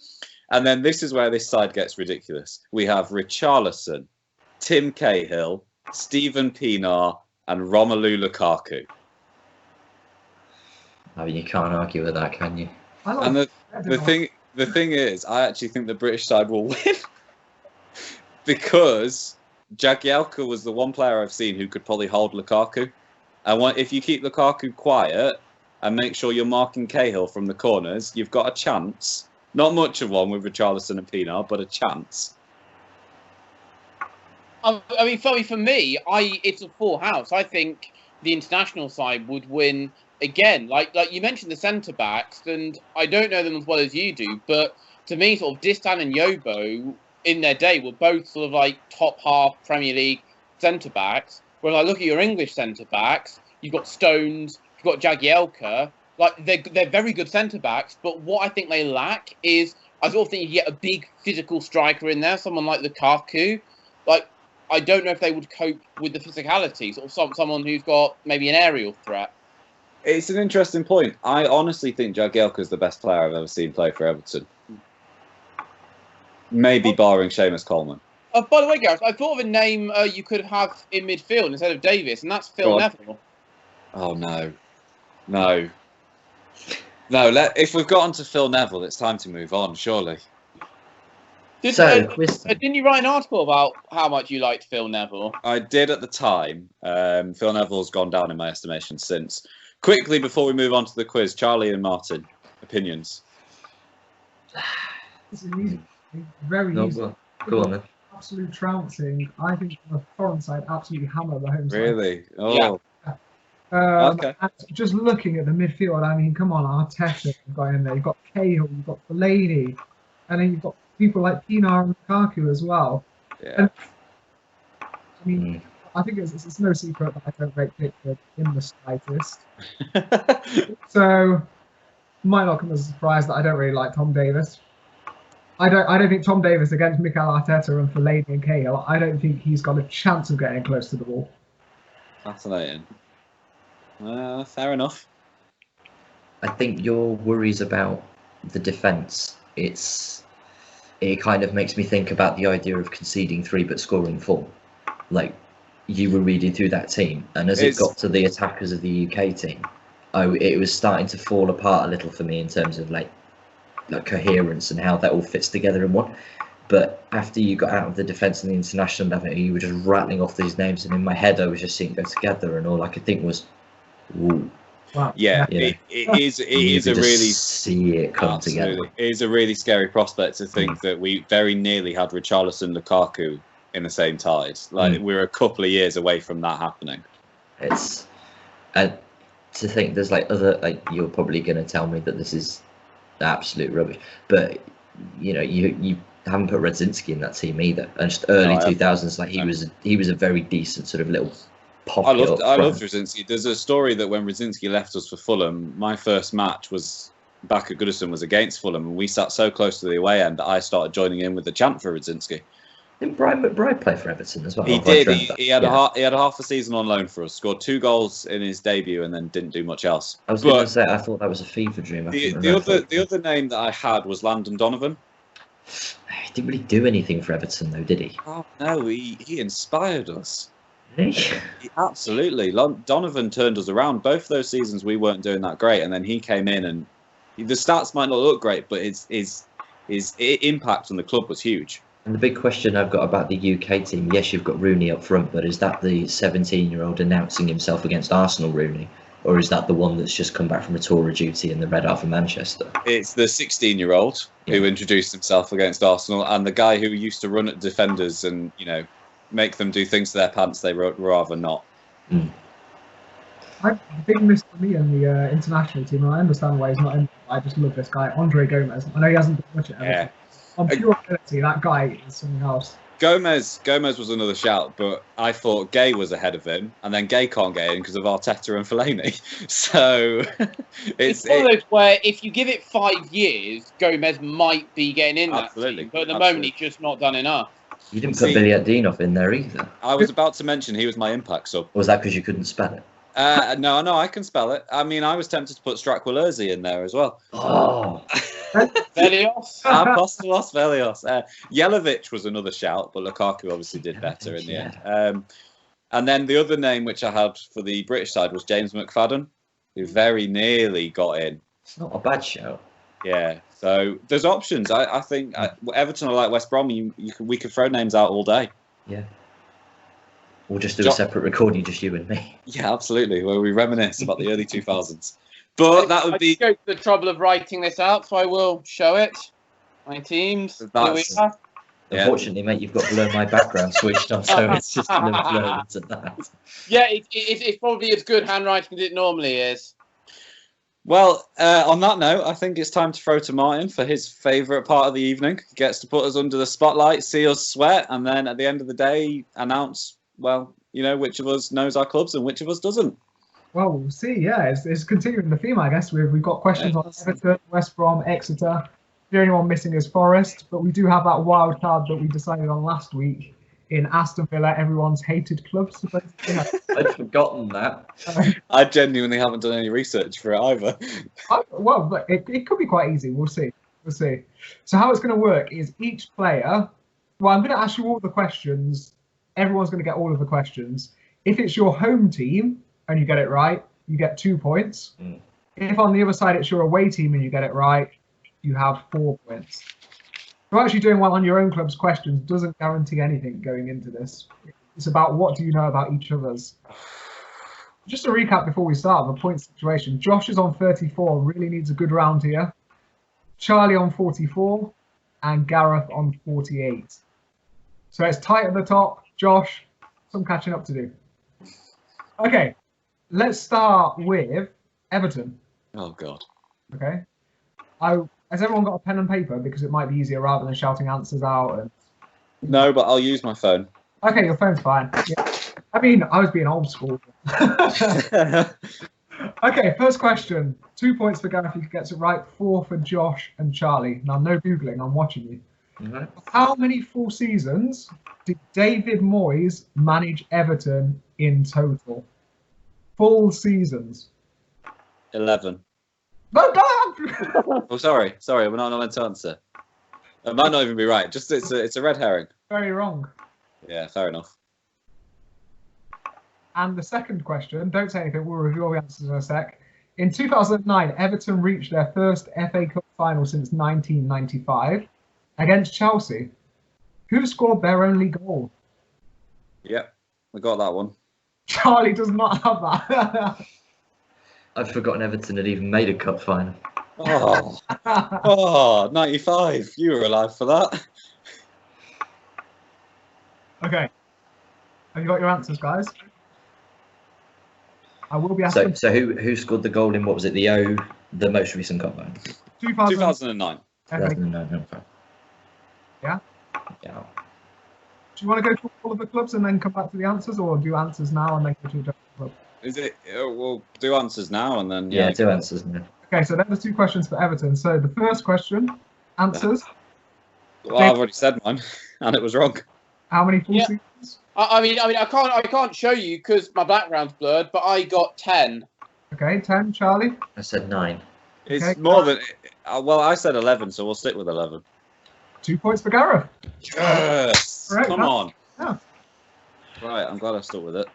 And then this is where this side gets ridiculous. We have Richarlison, Tim Cahill, Stephen Pienaar, and Romelu Lukaku. I mean, you can't argue with that, can you? And the thing is, I actually think the British side will win because Jagielka was the one player I've seen who could probably hold Lukaku. And if you keep Lukaku quiet and make sure you're marking Cahill from the corners, you've got a chance. Not much of one with Richarlison and Pienaar, but a chance. I mean, for me, it's a full house. I think the international side would win again. Like you mentioned the centre backs, and I don't know them as well as you do, but to me, sort of Distan and Yobo in their day were both sort of like top half Premier League centre backs. Whereas I look at your English centre backs, you've got Stones, you've got Jagielka. Like they're very good centre backs, but what I think they lack is I sort of think you get a big physical striker in there, someone like Lukaku. Like I don't know if they would cope with the physicality, sort of someone who's got maybe an aerial threat. It's an interesting point. I honestly think Jagielka is the best player I've ever seen play for Everton. Maybe barring Seamus Coleman. By the way, Gareth, I thought of a name you could have in midfield instead of Davis, and that's Phil Neville. Oh, no. If we've gotten to Phil Neville, it's time to move on, surely. Didn't you write an article about how much you liked Phil Neville? I did at the time. Phil Neville's gone down in my estimation since. Quickly, before we move on to the quiz, Charlie and Martin, opinions. It's easy. Very easy. Well, go on then. Absolute trouncing. I think the foreign side absolutely hammer the home side. Really? Oh. Yeah. Okay. And just looking at the midfield, I mean, come on, Arteta, you've got in there. You've got Cahill, you've got Fellaini, and then you've got people like Pienaar and Lukaku as well. Yeah. And, I mean, I think it's no secret that I don't rate Pickford in the slightest. So, might not come as a surprise that I don't really like Tom Davis. I don't think Tom Davis against Mikel Arteta and Fellaini and Cahill, I don't think he's got a chance of getting close to the ball. Fascinating. Fair enough. I think your worries about the defence, it kind of makes me think about the idea of conceding 3 but scoring 4. Like, you were reading through that team, and as it got to the attackers of the UK team, it was starting to fall apart a little for me in terms of like coherence and how that all fits together in one. But after you got out of the defence and the international level, you were just rattling off these names, and in my head I was just seeing go together, and all I could think was, "Ooh." Wow. Yeah, it is a really see it come together. It is a really scary prospect to think that we very nearly had Richarlison, Lukaku in the same tide. Like we're a couple of years away from that happening. It's to think there's you're probably going to tell me that this is absolute rubbish, but you haven't put Radzinski in that team either. And just early 2000s, he was a very decent sort of little pocket. I loved Radzinski. There's a story that when Radzinski left us for Fulham, my first match was back at Goodison was against Fulham, and we sat so close to the away end that I started joining in with the chant for Radzinski. Didn't Brian McBride play for Everton as well? He did. He had a half a season on loan for us. Scored 2 goals in his debut, and then didn't do much else. I was going to say, I thought that was a fever dream. The other name that I had was Landon Donovan. He didn't really do anything for Everton, though, did he? Oh no, he inspired us. He absolutely. Donovan turned us around. Both those seasons we weren't doing that great, and then he came in, and the stats might not look great, but his impact on the club was huge. And the big question I've got about the UK team, yes, you've got Rooney up front, but is that the 17-year-old announcing himself against Arsenal Rooney? Or is that the one that's just come back from a tour of duty in the Red Half of Manchester? It's the 16-year-old who introduced himself against Arsenal, and the guy who used to run at defenders and, make them do things to their pants they rather not. A big miss for me in the international team, and I understand why he's not in. I just love this guy, Andre Gomez. I know he hasn't done much at Everton. On pure ability, that guy is something else. Gomez was another shout, but I thought Gay was ahead of him, and then Gay can't get in because of Arteta and Fellaini. So it's one of those where if you give it 5 years, Gomez might be getting in that team, but at the moment he's just not done enough. You didn't put Biliadinov in there either. I was about to mention he was my impact sub. Or was that because you couldn't spell it? No, I can spell it. I mean, I was tempted to put Strakwalerzi in there as well. Oh. Velios? Apostolos Velios. Jelavic was another shout, but Lukaku obviously did better in the end. And then the other name which I had for the British side was James McFadden. who very nearly got in. It's not a bad shout. Yeah, so there's options. I think Everton are like West Brom. We could throw names out all day. Yeah. We'll just do a separate recording, just you and me. Yeah, absolutely. Where we reminisce about the early 2000s. But that would be. I go to the trouble of writing this out, so I will show it. My teams. Here we are. Unfortunately, mate, you've got Blur My Background switched on, so it's just going to blur into that. Yeah, it's probably as good handwriting as it normally is. Well, on that note, I think it's time to throw to Martin for his favourite part of the evening. He gets to put us under the spotlight, see us sweat, and then at the end of the day, announce, well, which of us knows our clubs and which of us doesn't. Well, we'll see. Yeah, it's continuing the theme, I guess. We've got questions on Everton, West Brom, Exeter. The only one missing is Forest, but we do have that wild card that we decided on last week in Aston Villa, everyone's hated club. I'd forgotten that. I genuinely haven't done any research for it either. Well, but it could be quite easy. We'll see. So how it's going to work is each player. Well, I'm going to ask you all the questions. Everyone's going to get all of the questions. If it's your home team and you get it right, you get 2 points. If on the other side it's your away team and you get it right, you have 4 points. So actually doing well on your own club's questions doesn't guarantee anything going into this. It's about what do you know about each other's. Just to recap before we start, the point situation. Josh is on 34, really needs a good round here. Charlie on 44 and Gareth on 48. So it's tight at the top. Josh, some catching up to do. Okay, let's start with Everton. Oh, God. Okay. Has everyone got a pen and paper? Because it might be easier rather than shouting answers out. No, but I'll use my phone. Okay, your phone's fine. Yeah. I mean, I was being old school. Okay, first question. 2 points for Gareth if he gets it right. 4 for Josh and Charlie. Now, no Googling. I'm watching you. Mm-hmm. How many full seasons did David Moyes manage Everton in total? Full seasons. 11. No, no! Oh, sorry. We're not meant to answer. It might not even be right. Just it's a red herring. Very wrong. Yeah, fair enough. And the second question, don't say anything, we'll reveal the answers in a sec. In 2009, Everton reached their first FA Cup final since 1995 against Chelsea. Who scored their only goal? Yep, we got that one. Charlie does not have that. I've forgotten Everton had even made a cup final. Oh, 95. You were alive for that. Okay. Have you got your answers, guys? I will be asking. So who scored the goal in, what was it, the most recent cup final? 2009. 2009, okay. Yeah? Yeah. Do you want to go through all of the clubs and then come back to the answers, or do answers now and then go to a different club? Is it? We'll do answers now and then. Yeah, do answers now. Okay, so there's 2 questions for Everton. So the first question, answers. Well, I've already said mine, and it was wrong. How many full seasons? I mean, I can't show you because my background's blurred, but I got 10. Okay, 10. Charlie? I said 9. It's Okay. more than. Well, I said 11, so we'll stick with 11. 2 points for Gareth. Yes. Correct. Come on. Yeah. Right, I'm glad I stuck with it.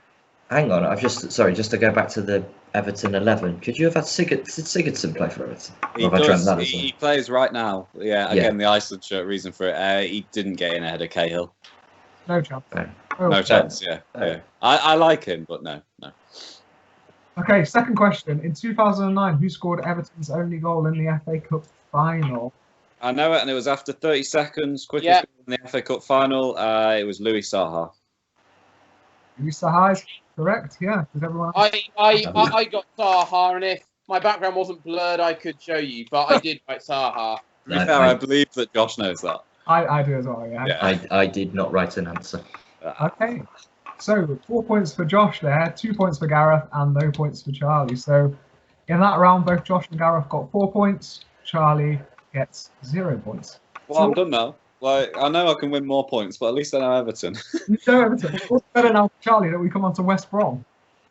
Hang on, just to go back to the Everton 11. Could you have had Sigurdsson play for Everton? He Or have I dreamt does. that as well? He plays right now. Yeah, again, the Iceland shirt. Reason for it. He didn't get in ahead of Cahill. No chance. Right. Oh, No chance. Yeah. I like him, but no. Okay, second question. In 2009, who scored Everton's only goal in the FA Cup final? I know it, and it was after 30 seconds. Quickest goal in the FA Cup final. It was Louis Saha. Louis Saha is correct. Yeah. Does everyone? I got Saha, and if my background wasn't blurred, I could show you, but I did write Saha. To be fair, I believe that Josh knows that. I do as well. Yeah. I did not write an answer. Okay. So 4 points for Josh there, 2 points for Gareth, and no points for Charlie. So in that round, both Josh and Gareth got 4 points. Charlie gets 0 points. Well, I'm done now. Like, I know I can win more points, but at least I know Everton. You know Everton. What's better now, Charlie, that we come on to West Brom?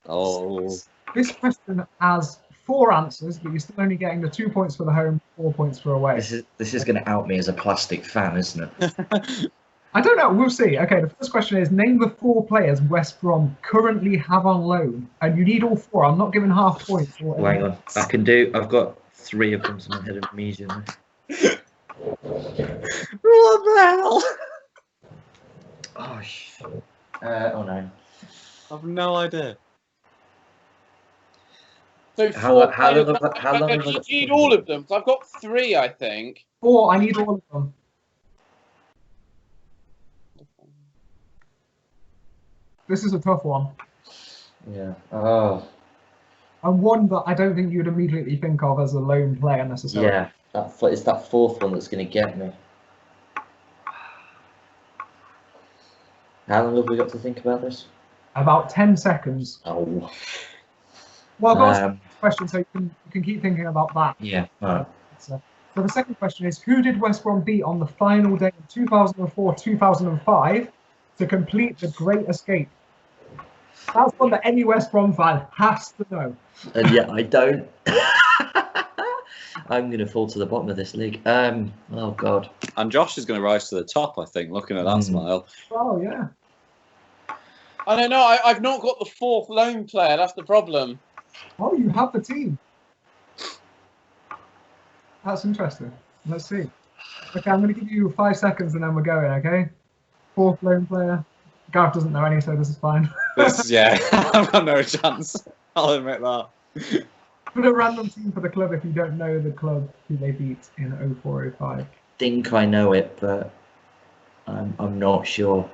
Oh. This question has 4 answers, but you're still only getting the 2 points for the home, 4 points for away. This is going to out me as a plastic fan, isn't it? I don't know. We'll see. Okay, the first question is, name the 4 players West Brom currently have on loan. And you need all 4. I'm not giving half points. Or Well, hang on. I've got 3 of them in my head immediately. What the hell? Oh, oh no. I've no idea. So How 4 long players. have I You got? need all of them. So I've got 3, I think. 4. I need all of them. This is a tough one. Yeah. Oh. And one that I don't think you'd immediately think of as a lone player necessarily. Yeah. It's that 4th one that's going to get me. How long have we got to think about this? About 10 seconds. Oh. Well, I've got a question, so you can keep thinking about that. Yeah. All right. So the second question is, who did West Brom beat on the final day of 2004-2005 to complete the Great Escape? That's one that any West Brom fan has to know. And yet I don't. I'm going to fall to the bottom of this league. Oh God. And Josh is going to rise to the top, I think, looking at that smile. Oh yeah. I don't know. I've not got the 4th lone player. That's the problem. Oh, you have the team. That's interesting. Let's see. Okay, I'm going to give you 5 seconds and then we're going. Okay. 4th lone player. Gareth doesn't know any, so this is fine. Yeah, I've got no chance. I'll admit that. Put a random team for the club if you don't know the club who they beat in 04-05. Think I know it, but I'm not sure.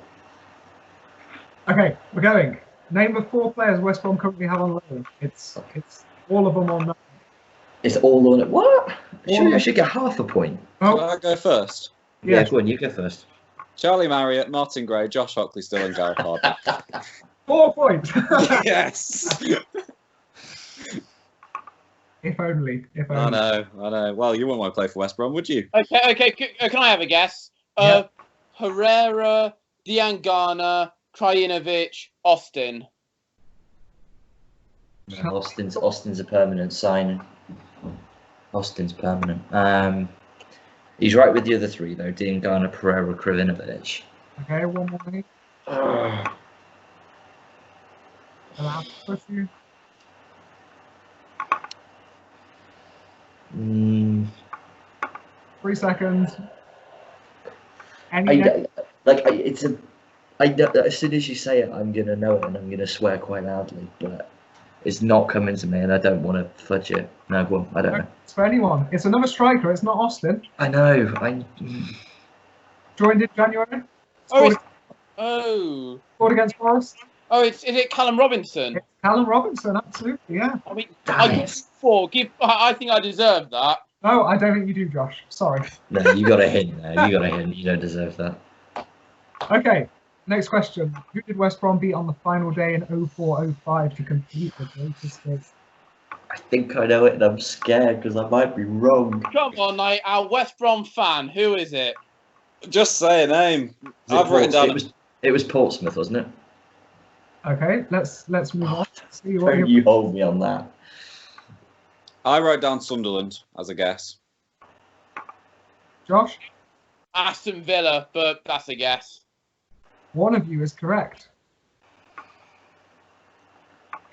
Okay, we're going. Name the 4 players West Brom currently have on loan. It's all of them on. It's all on it. What? All I should get half a point. Shall Oh, I go first? Yeah, yeah. go on. You go first. Charlie Marriott, Martin Gray, Josh Hockley, Still and Gareth Harding. 4 points. Yes! If only. If I only. know. Well, you wouldn't want to play for West Brom, would you? Okay. Can I have a guess? Yeah. Herrera, Diangana, Krajinovic, Austin. No, Austin's a permanent signing. Austin's permanent. He's right with the other 3 though. Diangana, Pereira, Krajinovic. Okay, one more minute. I'll have to push you. 3 seconds. As soon as you say it, I'm gonna know it and I'm gonna swear quite loudly, but it's not coming to me and I don't want to fudge it. No, go on. I don't know. It's for anyone. It's another striker. It's not Austin. I know. Joined in January. Oh, Scored against Forest. Oh, is it Callum Robinson? It's Callum Robinson, absolutely, yeah. I mean, Damn I it. got 4. I think I deserve that. No, I don't think you do, Josh. Sorry. No, you got a hint there. You got a hint. You don't deserve that. Okay, next question. Who did West Brom beat on the final day in 04-05 to complete the Great Escape? I think I know it and I'm scared because I might be wrong. Come on, our West Brom fan. Who is it? Just say a name. I've written down. It was Portsmouth, wasn't it? Okay, let's move on. See what Don't you hold me on that. I wrote down Sunderland as a guess. Josh, Aston Villa, but that's a guess. one of you is correct.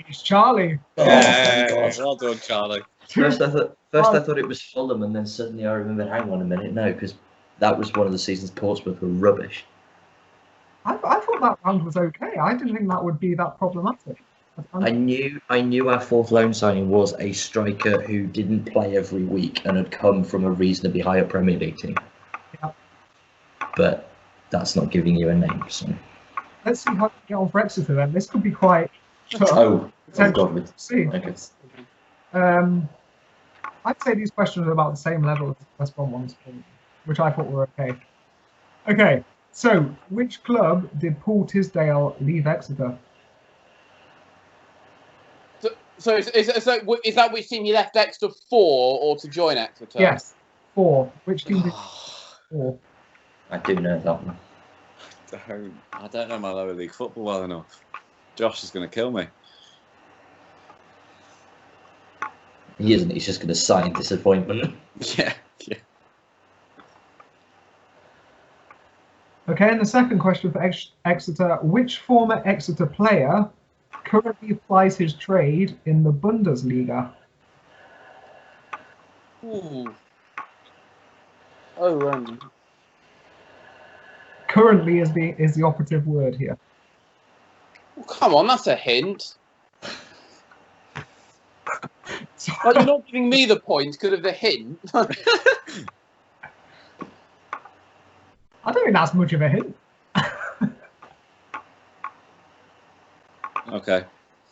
It's Charlie. Yeah, Oh, God. well done, Charlie. First I thought it was Fulham, and then suddenly I remembered. Hang on a minute, no, because that was one of the seasons Portsmouth were rubbish. I thought that round was okay. I didn't think that would be that problematic. I knew our 4th loan signing was a striker who didn't play every week and had come from a reasonably high up Premier League team. Yeah. But that's not giving you a name. So. Let's see how we get on for Exeter then. This could be quite tough. Oh, Potential. God, See. okay. I'd say these questions are about the same level as the West Brom ones, which I thought were okay. Okay, so which club did Paul Tisdale leave Exeter? So is that which team he left Exeter for, or to join Exeter? Yes, 4. Which team did 4? I do know that one. I don't know my lower league football well enough. Josh is going to kill me. He isn't. He's just going to sigh in disappointment. Yeah. Okay, and the second question for Exeter: which former Exeter player currently plies his trade in the Bundesliga? Ooh. Oh, Currently is the operative word here. well, come on, that's a hint. Like, you're not giving me the point because of the hint. I don't think that's much of a hint. Okay.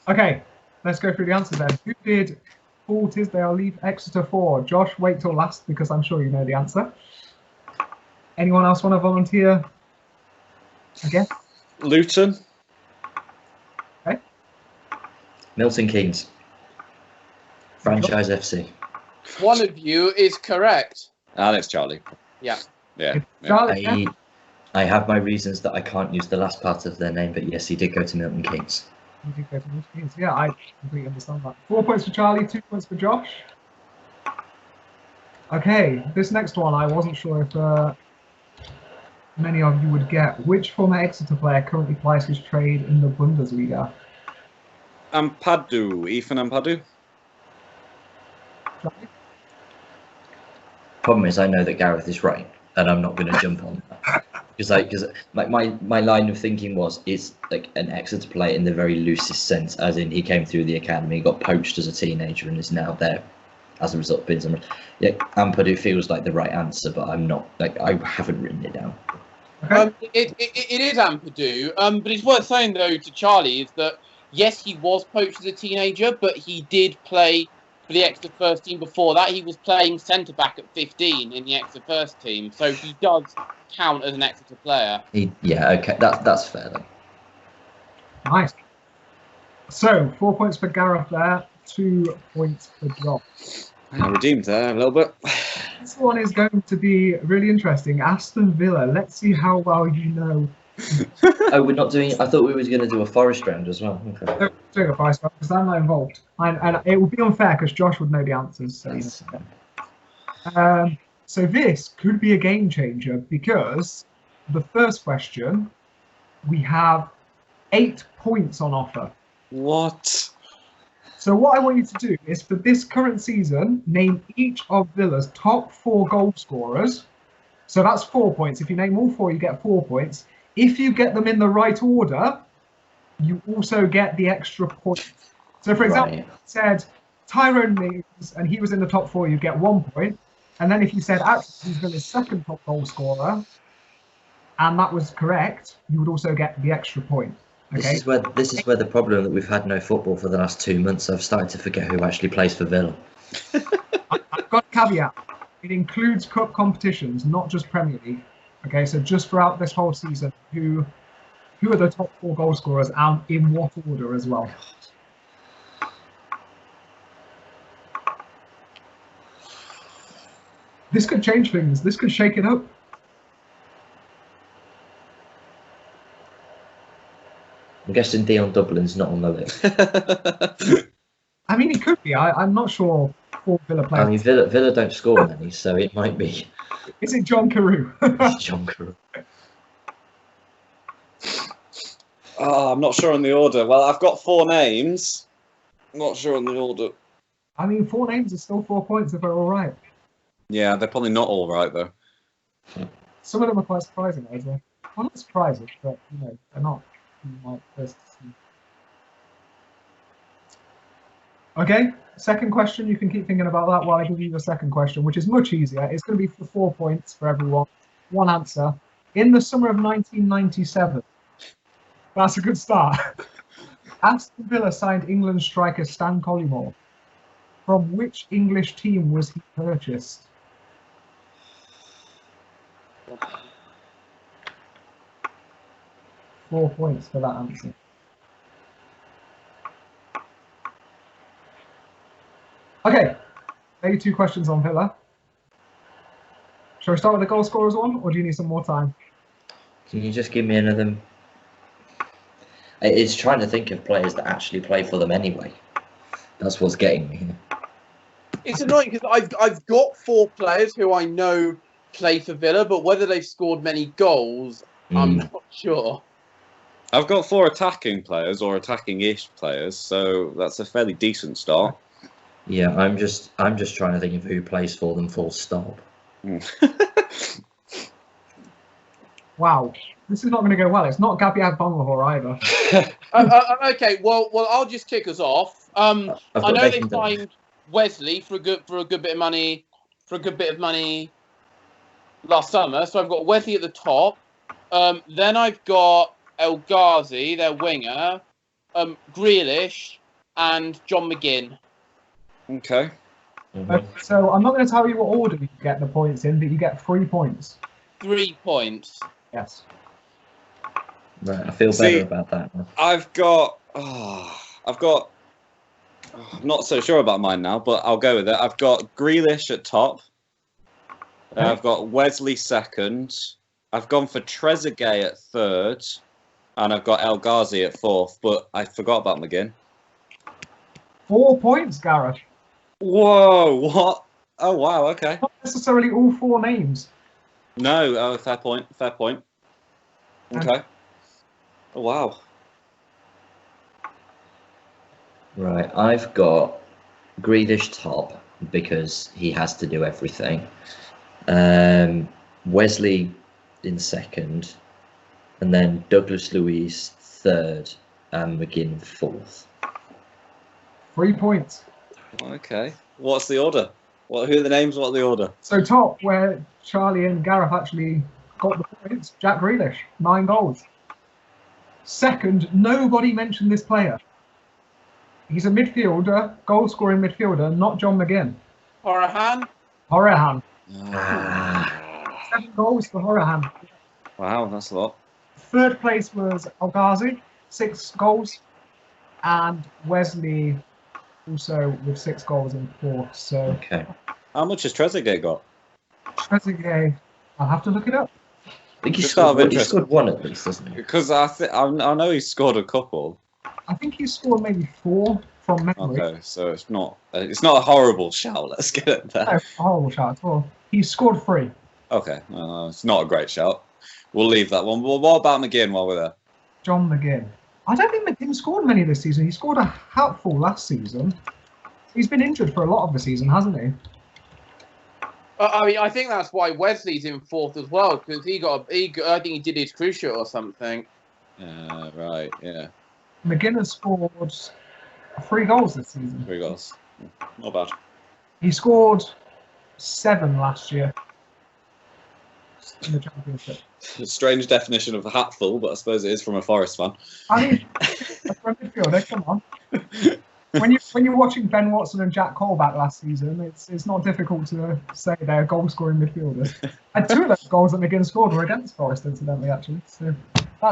Okay, let's go through the answer then. Who did Paul Tisdale leave Exeter for? Josh, wait till last because I'm sure you know the answer. Anyone else want to volunteer? Again? Luton. Okay. Milton Keynes. Franchise FC. One of you is correct. That's Charlie. Yeah. Yeah. Charlie, yeah. I have my reasons that I can't use the last part of their name, but yes, he did go to Milton Keynes. You did go to Milton Keynes. Yeah, I completely understand that. 4 points for Charlie, 2 points for Josh. Okay, this next one I wasn't sure if many of you would get. Which former Exeter player currently plies his trade in the Bundesliga? Ampadu. Ethan Ampadu. Charlie? Problem is, I know that Gareth is right, and I'm not going to jump on that. Because my line of thinking was, it's like an Exeter player in the very loosest sense, as in he came through the academy, got poached as a teenager, and is now there as a result of being someone. Yeah, Ampadu feels like the right answer, but I'm not, like, I haven't written it down. Okay. It is Ampadu, but it's worth saying, though, to Charlie, is that, yes, he was poached as a teenager, but he did play for the Exeter first team before that. He was playing centre-back at 15 in the Exeter first team, so he does count as an Exeter player. Yeah, okay, that's fair then. Nice. So, 4 points for Gareth there, 2 points for Josh. I redeemed there a little bit. This one is going to be really interesting. Aston Villa. Let's see how well you know. Oh, we're not doing. I thought we were going to do a forest round as well. Okay. Don't do a price because I'm not involved. And it would be unfair because Josh would know the answers. So, so this could be a game changer because the first question, we have 8 points on offer. What? So what I want you to do is, for this current season, name each of Villa's top 4 goal scorers. So that's 4 points. If you name all 4, you get 4 points. If you get them in the right order, you also get the extra point. So, for example, if you said Tyrone Mings and he was in the top 4, you get 1 point. And then if you said actually he's Villa's second top goal scorer, and that was correct, you would also get the extra point. Okay. This is where the problem that we've had no football for the last 2 months. I've started to forget who actually plays for Villa. I've got a caveat. It includes cup competitions, not just Premier League. Okay, so just throughout this whole season, who are the top 4 goal scorers and in what order as well? This could change things. This could shake it up. I'm guessing Dion Dublin's not on the list. I mean, he could be. I'm not sure. 4 Villa players. I mean, Villa don't score many, so it might be. Is it John Carew? It's John Carew. Oh, I'm not sure on the order. Well, I've got 4 names. I'm not sure on the order. I mean, 4 names are still 4 points if they're all right. Yeah, they're probably not all right, though. Some of them are quite surprising, though, isn't it? Well, not surprising, but, you know, they're not. First to see. Okay, second question. You can keep thinking about that while I give you the second question, which is much easier. It's going to be for 4 points for everyone. One answer. In the summer of 1997. That's a good start. Aston Villa signed England striker Stan Collymore. From which English team was he purchased? Four points for that answer. Okay, there are 2 questions on Villa. Shall we start with the goal scorers one, or do you need some more time? Can you just give me another? It's trying to think of players that actually play for them anyway. That's what's getting me here. It's annoying because I've got 4 players who I know play for Villa, but whether they've scored many goals, I'm not sure. I've got 4 attacking players or attacking-ish players, so that's a fairly decent start. Yeah, I'm just trying to think of who plays for them. Full stop. Wow, this is not going to go well. It's not Gabby Agbonlahor either. Okay, well, I'll just kick us off. I know they signed Wesley for a good bit of money, last summer. So I've got Wesley at the top. Then I've got El Ghazi, their winger, Grealish, and John McGinn. Okay. So I'm not going to tell you what order you get the points in, but you get 3 points. 3 points. Yes. Right, I feel better about that now. I'm not so sure about mine now, but I'll go with it. I've got Grealish at top. I've got Wesley second. I've gone for Trezeguet at third. And I've got El Ghazi at fourth, but I forgot about McGinn. 4 points, Gareth. Whoa, what? Oh, wow, okay. Not necessarily all 4 names. No, fair point. Okay. Oh, wow. Right, I've got Grealish top because he has to do everything. Wesley in second, and then Douglas Luiz third, and McGinn fourth. 3 points. Okay. What's the order? Who are the names? What are the order? So top, where Charlie and Gareth actually got the points, Jack Grealish, 9 goals. Second, nobody mentioned this player. He's a midfielder, goal-scoring midfielder, not John McGinn. Horahan. 7 goals for Horahan. Wow, that's a lot. Third place was El Ghazi, 6 goals, and Wesley also with 6 goals in fourth. So Okay. How much has Trezeguet got? Trezeguet, I'll have to look it up. I think he Just out of scored interest. one at least, doesn't he? Because I know he scored a couple. I think he scored maybe 4 from memory. Okay, so it's not a horrible shout. Let's get it there. No, horrible shot at all. He scored 3. Okay, it's not a great shout. We'll leave that one. Well, what about McGinn while we're there? John McGinn. I don't think McGinn scored many this season. He scored a hatful last season. He's been injured for a lot of the season, hasn't he? I mean, I think that's why Wesley's in fourth as well, because I think he did his cruciate or something. Right, yeah. McGinn has scored 3 goals this season. 3 goals. Not bad. He scored 7 last year in the championship. Strange definition of a hatful, but I suppose it is from a Forest fan. I mean, for a midfielder, come on. When you're watching Ben Watson and Jack Colback last season, it's not difficult to say they're goal-scoring midfielders. And 2 of those goals that McGinn scored were against Forest, incidentally, actually. So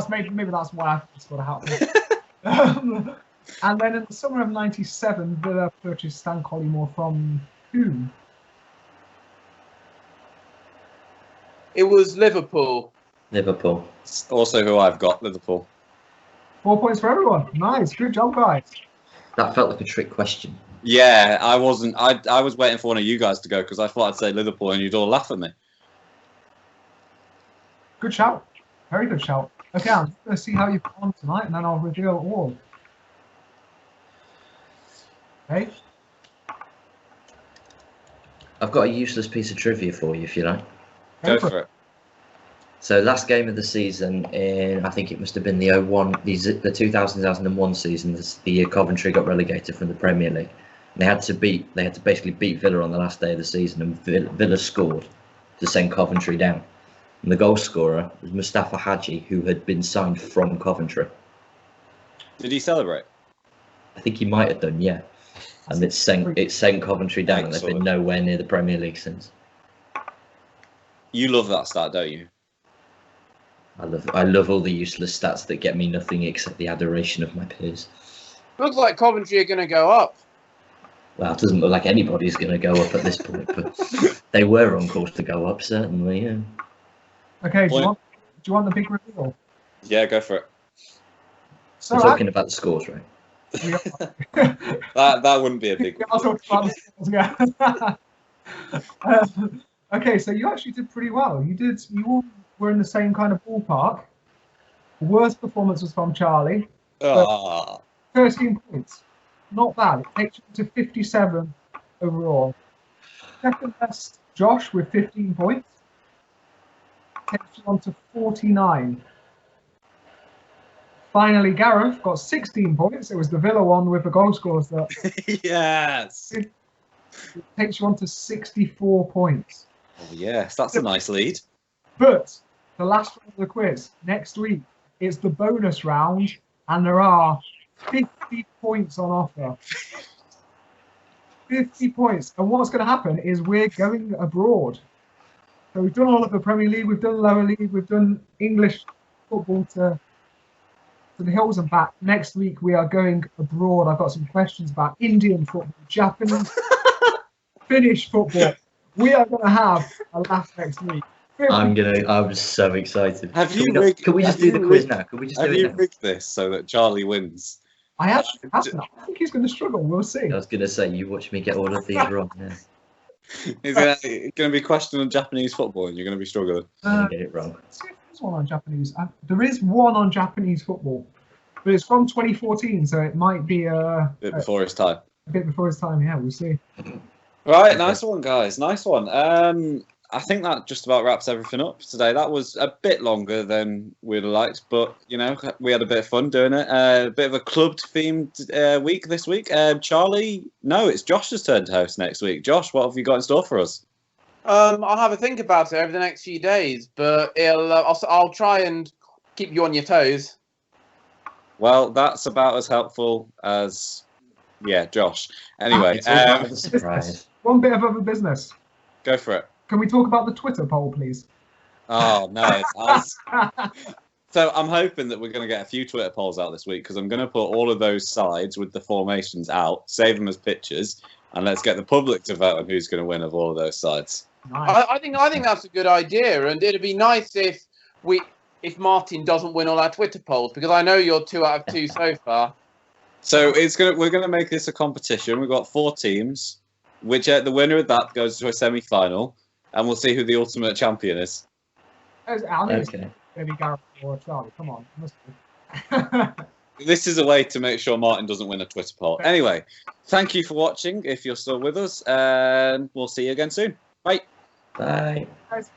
maybe that's why I scored a hat. And then in the summer of '97, Villa purchased Stan Collymore from whom? It was Liverpool. Liverpool. Also who I've got, Liverpool. 4 points for everyone. Nice, good job, guys. That felt like a trick question. Yeah, I wasn't. I was waiting for one of you guys to go because I thought I'd say Liverpool and you'd all laugh at me. Good shout. Very good shout. Okay, I'm going to see how you've gone tonight, and then I'll reveal all. Okay. I've got a useless piece of trivia for you, if you like. Go for it. So last game of the season, I think it must have been the 2001 season, the year Coventry got relegated from the Premier League. And they had to basically beat Villa on the last day of the season, and Villa scored to send Coventry down. And the goal scorer was Mustafa Hadji, who had been signed from Coventry. Did he celebrate? I think he might have done, yeah. And it sent Coventry down, and they've been nowhere near the Premier League since. You love that stat, don't you? I love all the useless stats that get me nothing except the adoration of my peers. Looks like Coventry are going to go up. Well, it doesn't look like anybody's going to go up at this point, but they were on course to go up, certainly. Yeah. Okay, do you want the big reveal? Yeah, go for it. So We're talking about the scores, right? That wouldn't be a big I'll talk about the scores, yeah. Okay, so you actually did pretty well. You we're in the same kind of ballpark. Worst performance was from Charlie. Ah. 13 points. Not bad. It takes you to 57 overall. Second best, Josh, with 15 points. Takes you on to 49. Finally, Gareth got 16 points. It was the Villa one with the goal scores that Yes. takes you on to 64 points. Oh, yes, that's a nice lead. But the last round of the quiz, next week, it's the bonus round, and there are 50 points on offer. 50 points. And what's going to happen is we're going abroad. So we've done all of the Premier League, we've done lower league, we've done English football to the hills and back. Next week we are going abroad. I've got some questions about Indian football, Japanese, Finnish football. We are going to have a laugh next week. I'm so excited. Can we just do the quiz now? Can we just do it now? Have you rigged this so that Charlie wins? I actually haven't. I think he's going to struggle. We'll see. I was going to say, you watch me get all of these wrong. Yeah. Is it going to be a question on Japanese football and you're going to be struggling? I'm going to get it wrong. Let's see if there's one on Japanese. There is one on Japanese football, but it's from 2014, so it might be A bit before his time. a bit before his time. Yeah, we'll see. Right, nice one, guys. Nice one. I think that just about wraps everything up today. That was a bit longer than we'd have liked, but, you know, we had a bit of fun doing it. A bit of a clubbed-themed week this week. Charlie, no, it's Josh's turn to host next week. Josh, what have you got in store for us? I'll have a think about it over the next few days, but I'll try and keep you on your toes. Well, that's about as helpful as, yeah, Josh. Anyway, Surprise. One bit of other business. go for it. Can we talk about the Twitter poll, please? Oh, no. So I'm hoping that we're going to get a few Twitter polls out this week because I'm going to put all of those sides with the formations out, save them as pictures, and let's get the public to vote on who's going to win of all of those sides. Nice. I think that's a good idea, and it'd be nice if Martin doesn't win all our Twitter polls, because I know you're 2 out of 2 so far. So we're going to make this a competition. We've got 4 teams, which the winner of that goes to a semi-final, and we'll see who the ultimate champion is. Okay. Maybe Gareth or Charlie. Come on. Must be. This is a way to make sure Martin doesn't win a Twitter poll. Anyway, thank you for watching if you're still with us, and we'll see you again soon. Bye. Bye. Guys.